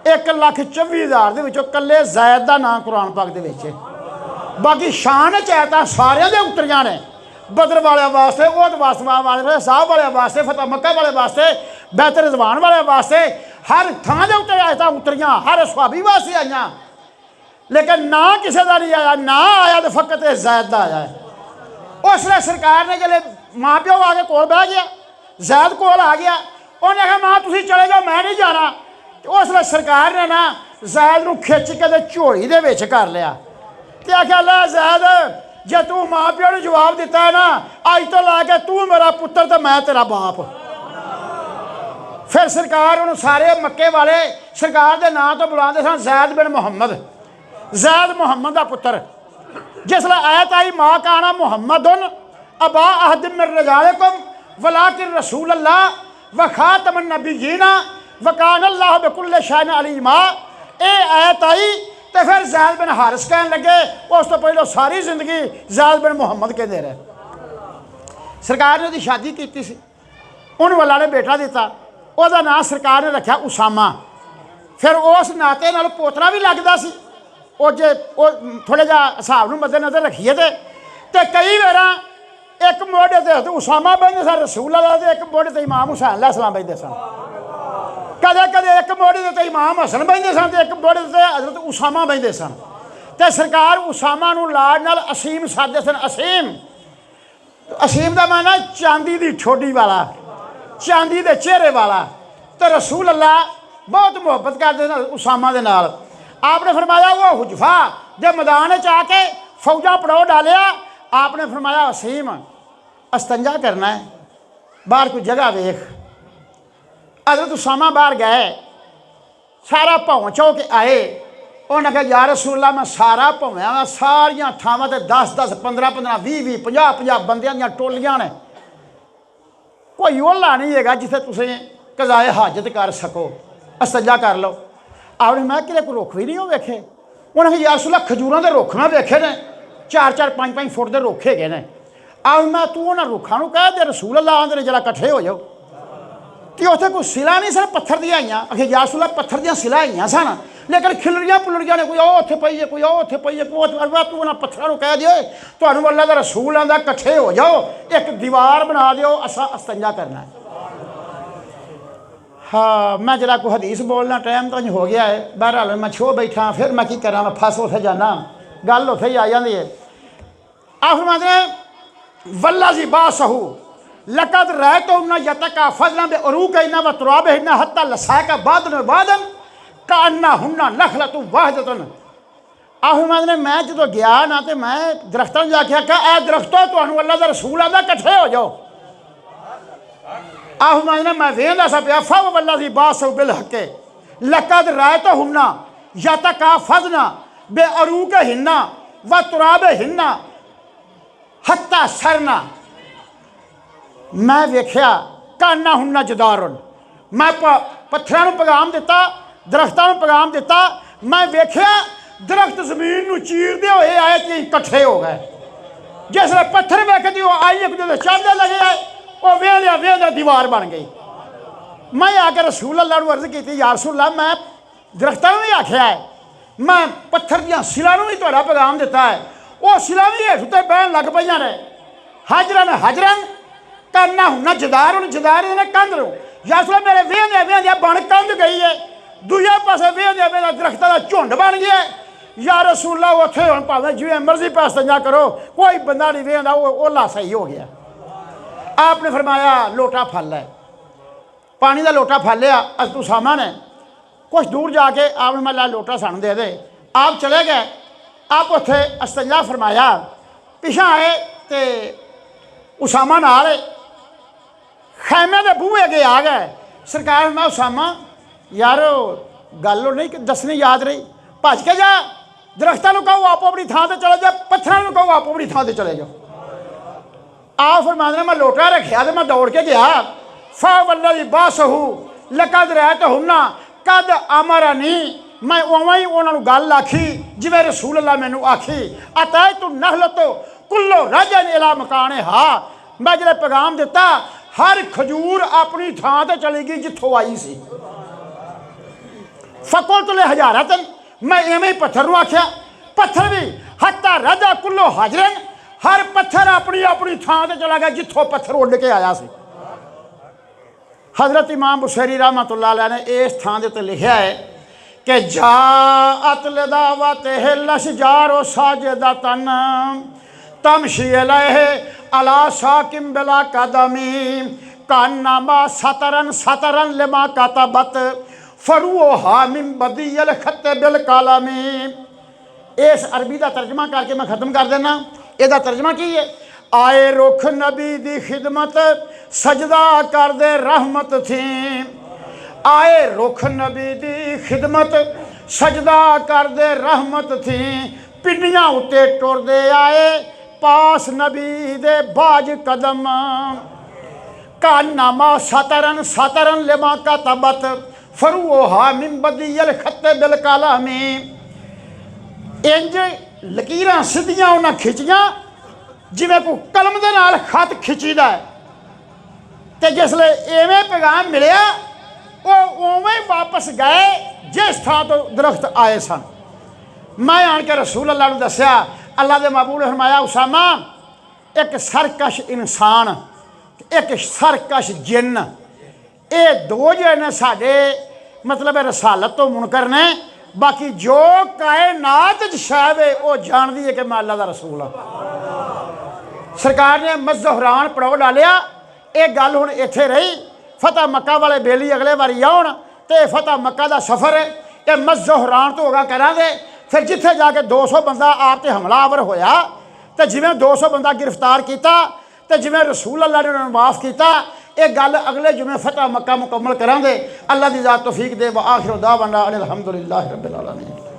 1,24,000 ਦੇ ਵਿੱਚੋਂ ਕੱਲੇ ਜ਼ੈਦ ਦਾ ਨਾਂ ਕੁਰਾਨ ਪਾਕ ਦੇ ਵਿੱਚ ਹੈ। ਬਾਕੀ ਸ਼ਾਨ ਚ ਹੈ ਤਾਂ ਸਾਰਿਆਂ ਦੇ ਉਤਰੀਆਂ ਨੇ। ਬਦਰ ਵਾਲਿਆਂ ਵਾਸਤੇ, ਉਹਦ ਵਾਲੇ ਸਾਹਬ ਵਾਲਿਆਂ ਵਾਸਤੇ, ਫਤਹ ਮੱਕਾ ਵਾਲੇ ਵਾਸਤੇ, ਬੈਤ ਰਿਜ਼ਵਾਨ ਵਾਲਿਆਂ ਵਾਸਤੇ, ਹਰ ਥਾਂ ਦੇ ਉੱਤੇ ਆਇਤਾਂ ਉਤਰੀਆਂ, ਹਰ ਸੁਹਾਬੀ ਵਾਸਤੇ ਆਈਆਂ। ਲੇਕਿਨ ਨਾ ਕਿਸੇ ਦਾ ਨਹੀਂ ਆਇਆ, ਨਾ ਆਇਆ ਤਾਂ ਫਕਤ ਜ਼ੈਦ ਦਾ ਆਇਆ। ਉਸ ਵੇਲੇ ਸਰਕਾਰ ਨੇ ਜਿਹੜੇ ਮਾਂ ਪਿਓ ਆ ਕੇ ਕੋਲ ਬਹਿ ਗਿਆ, ਜ਼ੈਦ ਕੋਲ ਆ ਗਿਆ, ਉਹਨੇ ਕਿਹਾ ਮਾਂ ਤੁਸੀਂ ਚਲੇ ਜਾਓ, ਮੈਂ ਨਹੀਂ ਜਾਣਾ। ਉਸ ਵੇਲੇ ਸਰਕਾਰ ਨੇ ਨਾ ਜ਼ੈਦ ਨੂੰ ਖਿੱਚ ਕੇ ਤੇ ਝੋਲੀ ਦੇ ਵਿੱਚ ਕਰ ਲਿਆ ਤੇ ਆਖਿਆ ਲੈ ਜ਼ੈਦ, ਜੇ ਤੂੰ ਮਾਂ ਪਿਓ ਨੂੰ ਜਵਾਬ ਦਿੱਤਾ ਹੈ ਨਾ, ਅੱਜ ਤੋਂ ਲੈ ਕੇ ਤੂੰ ਮੇਰਾ ਪੁੱਤਰ ਤੇ ਮੈਂ ਤੇਰਾ ਬਾਪ। ਫਿਰ ਸਰਕਾਰ ਉਹਨੂੰ ਸਾਰੇ ਮੱਕੇ ਵਾਲੇ ਸਰਕਾਰ ਦੇ ਨਾਂ ਤੋਂ ਬੁਲਾਉਂਦੇ ਸਨ, ਜ਼ੈਦ ਬਿਨ ਮੁਹੰਮਦ, ਜ਼ੈਦ ਮੁਹੰਮਦ ਦਾ ਪੁੱਤਰ। ਜਿਸ ਵੇਲੇ ਆਇਤ ਆਈ ਮਾਂ ਕਾਨਾ ਮੁਹੰਮਦੁਨ ਅਬਾ ਅਹਦ ਮਿਨ रिजालिकुम वलाकिन रसूल अल्लाह व खातमुन नबिय्यीन व कान अल्लाह बिकुल्लि शैइन अलीमा, ਇਹ ਆਇਤ ਆਈ ਤੇ ਫਿਰ ਜ਼ੈਦ ਬਿਨ ਹਾਰਿਸ ਕਹਿਣ ਲੱਗੇ। ਉਸ ਤੋਂ ਪਹਿਲਾਂ ਸਾਰੀ ਜ਼ਿੰਦਗੀ ਜ਼ੈਦ ਬਿਨ ਮੁਹੰਮਦ ਕਹਿੰਦੇ ਰਹੇ। ਸਰਕਾਰ ਨੇ ਉਹਦੀ ਸ਼ਾਦੀ ਕੀਤੀ ਸੀ, ਉਹਨੂੰ ਅੱਲਾ ਨੇ ਬੇਟਾ ਦਿੱਤਾ, ਉਹਦਾ ਨਾਂ ਸਰਕਾਰ ਨੇ ਰੱਖਿਆ ਉਸਾਮਾ। ਫਿਰ ਉਸ ਨਾਤੇ ਨਾਲ ਪੋਤਰਾ ਵੀ ਲੱਗਦਾ ਸੀ। ਉਹ ਜੇ ਉਹ ਥੋੜ੍ਹਾ ਜਿਹਾ ਹਿਸਾਬ ਨੂੰ ਮੱਦੇ ਨਜ਼ਰ ਰੱਖੀਏ ਤੇ ਕਈ ਵਾਰਾਂ ਇੱਕ ਮੋਢੇ ਤੇ ਉਸਾਮਾ ਬਹਿੰਦੇ ਸਨ ਰਸੂਲ ਅੱਲਾਹ ਦੇ, ਇੱਕ ਮੋਢੇ ਤੇ ਇਮਾਮ ਹੁਸੈਨ अलैहिस्सलाम ਬਹਿੰਦੇ ਸਨ। ਕਦੇ ਕਦੇ ਇੱਕ ਮੋਢੇ ਤੇ ਇਮਾਮ ਹਸਨ ਬਹਿੰਦੇ ਸਨ ਤੇ ਇੱਕ ਮੋਢੇ ਤੇ ਹਜ਼ਰਤ ਉਸਾਮਾ ਬਹਿੰਦੇ ਸਨ। ਤੇ ਸਰਕਾਰ ਉਸਾਮਾ ਨੂੰ ਲਾਡ ਨਾਲ ਅਸੀਮ ਸਾਦੇ ਸਨ। ਅਸੀਮ, ਅਸੀਮ ਦਾ ਮਾਨਾ ਚਾਂਦੀ ਦੀ ਠੋਡੀ ਵਾਲਾ, ਚਾਂਦੀ ਦੇ ਚਿਹਰੇ ਵਾਲਾ। ਤੇ ਰਸੂਲ ਅੱਲਾਹ ਬਹੁਤ ਮੁਹੱਬਤ ਕਰਦੇ ਸਨ ਉਸਾਮਾ ਦੇ ਨਾਲ। आपने फरमाया वो हुजफा जे मैदान आके फौजा पड़ाव डालिया, आपने फरमाया असीम अस्तंजा करना है, बाहर कोई जगह वेख। हज़रत उसामा बाहर गए, सारा भौं चौ के आए। उन्हें कहा या रसूल अल्लाह मैं सारा भौंया वा, सारिया थावां ते 10-10 15-15 20-20 50-50 बंदियां दियां टोलियां ने, कोई ओला नहीं है जिथे तुसीं कज़ाए हाजत कर सको, अस्तंजा कर लो। आपने मैं कि कोई रुख भी नहीं हो वेखे। उन्हें यार रसूल अल्लाह खजूरां दे रुख मैं वेखे ने, 4-4 5-5 फुट के रुख है ने। अब मैं तू उन्होंने रुखा कह दे रसूल अल्लाह आंदे ने जरा कट्ठे हो जाओ। तो उत्थे कोई सिला नहीं सन पत्थर दियां आईयां। आखिर यार रसूल अल्लाह पत्थर दियां सिला आईयां सन, लेकिन खिलरियां पुलरियां ने, कोई उत्थे पई है, कोई उत्थे पई है, तू उन्होंने पत्थरों कह दिए तुहानूं अल्लाह दा रसूल आंदा कट्ठे हो जाओ, एक दीवार बना दिओ, असां अस्तंजा करना है। हाँ मैं जरा कोई हदीस बोलना टाइम तो हो गया है, बहरहाल मैं छो बैठा, फिर मैं की करा, मैं फस उथे जाना, गल उथे ही आ जाती है। आखिर मैं वल्लाजी बासहू लकद रह तो उन्ना यतका फजला बे अरूक इन्ना व तुराब इन्ना हत्ता लसाका बादन बादन का अन्ना हुन्ना लखलतु वाहदतन। आखिर मैं जो गया ना तो मैं दरख्तों जाके आख्या ए दरख्तों तुहानूं अल्लाह दा रसूल आंदा कट्ठे हो जाओ। आहो मैं वेंदा सा पिया फव वल्ला सी बास बिल हके लकद राय तो हुन्ना या तक फजना बे अरूक हिन्ना व तुराब हिन्ना हत्ता सरना। मैं वेख्या काना हुन्ना जदारुन, मैं पत्थरों को पैगाम दिता, दरख्तों को पैगाम दिता। मैं वेख्या दरख्त जमीन को चीरते हुए आए कि इकट्ठे हो गए। जिसले पत्थर वेखती वो आई एक दूसरे चढ़ने लगे आए, वो वेंद्या वेंद्या दीवार बन गई। मैं आके रसूल अल्लाह को अर्ज की या रसूल अल्लाह मैं दरख्तों भी आख्या है, मैं पत्थर दियां सिलां भी तुहाडा पैगाम दिता है, वो सिलां भी हेठ उत्ते बहन लग पईयां ने। हाजरन हाजरन करना हुन्ना जदारुन जदारुन ने कंध लो। या रसूल मेरे वेंद्या वेंद्या बन कंध गई है, दूजे पासे वेंद्या वेंद्या दरख्तां दा झुंड बन गया है। या रसूल अल्लाह उत्थे हुण भावें जिवें मर्जी पास तंजा करो, कोई बंदा नहीं वेंदा, वो ओला सही हो गया। आपने फरमाया लोटा फल है, पानी का लोटा फल लिया हज़रत उसामा ने। कुछ दूर जाके आपने मैं लोटा सन दे दे, आप चले गए। आप उत्थे अस्तंजा फरमाया, पिछा आए तो उसामा नाल खैमे के बूहे अगे आ गए। सरकार मैं उसामा यार गल नहीं दसनी याद रही, भज के जा। درختوں کہو آپ اپنی تھان سے چلے جاؤ، پتھروں کہو آپ اپنی تھان سے چلے جاؤ۔ آپ فرماتے ہیں میں لوٹا رکھیا تو میں دوڑ کے گیا، فَوَالَّذِي بَعَثَهُ لَقَدْ رَأَيْتُهُ قَدْ أَمَرَنِي، میں اویں ہی انہوں نے گل آکھی جویں رسول اللہ مینوں آکھی، أَتَيْتُ النَّخْلَةُ كُلُّ رَجْعٍ إِلَىٰ مَكَانِهَا، میں جڑے پیغام دیتا ہر کھجور اپنی تھان تے چلی گئی جتھوں آئی سی۔ فَقُلْتُ لِحَجَارَةٍ، میں ایویں پتھر نوں آکھیا، پتھر بھی حَتَّىٰ رَجَعَ كُلُّ حَجْرٍ، ہر پتھر اپنی اپنی تھان تے چلا گیا جتھوں پتھر اڑ کے آیا سی۔ حضرت امام بصیری رحمۃ اللہ علیہ نے اس تھان تے لکھیا ہے کہ جاءت لدعوتہ الاشجار ساجدۃ تمشی الیہ علی ساق بلا قدم کانما سطرا لما کتبت فروعها من بدیع الخط بالقلم۔ اس عربی دا ترجمہ کر کے میں ختم کر دینا۔ یہ ترجمہ کی ہے، آئے رخ نبی دی خدمت سجدہ کر دے رحمت تھی، آئے رخ نبی دی خدمت سجدہ کر دے رحمت تھی، پنیاں اتے ٹر دے آئے پاس نبی دے باج قدم، کانما سطرا لما کتبت فروعها من بدیع الخط بالقلم۔ انج لکیراں سدھیاں انہاں کھچیاں جویں کوئی قلم دے نال خط کھچیدا ہے، تے جس لے ایویں پیغام ملیا وہ اوویں واپس گئے جس تھان تو درخت آئے سن۔ میں آن کے رسول اللہ نے دسیا، اللہ دے محبوب نے فرمایا اسامہ ایک سرکش انسان ایک سرکش جن، اے دو جو نے ساڈے مطلب رسالت تو منکر نے، باقی جو کائنات شاید ہے وہ جان دی ہے کہ میں اللہ دا رسول ہوں۔ سرکار نے مظہران پڑھو ڈالیا، یہ گل ہن ایتھے رہی، فتح مکہ والے بیلی اگلے باری آؤن تے فتح مکہ دا سفر ہے، یہ مظہران تو ہوگا کرا دے، پھر جتھے جا کے 200 بندہ آپ تے حملہ آور ہویا تے جویں 200 بندہ گرفتار کیتا تے جویں رسول اللہ نے انہوں نے معاف کیتا، یہ گل اگلے جمعے فتح مکہ مکمل کران دے۔ اللہ دی ذات توفیق دے، وآخر دعوانا ان الحمدللہ رب العالمین۔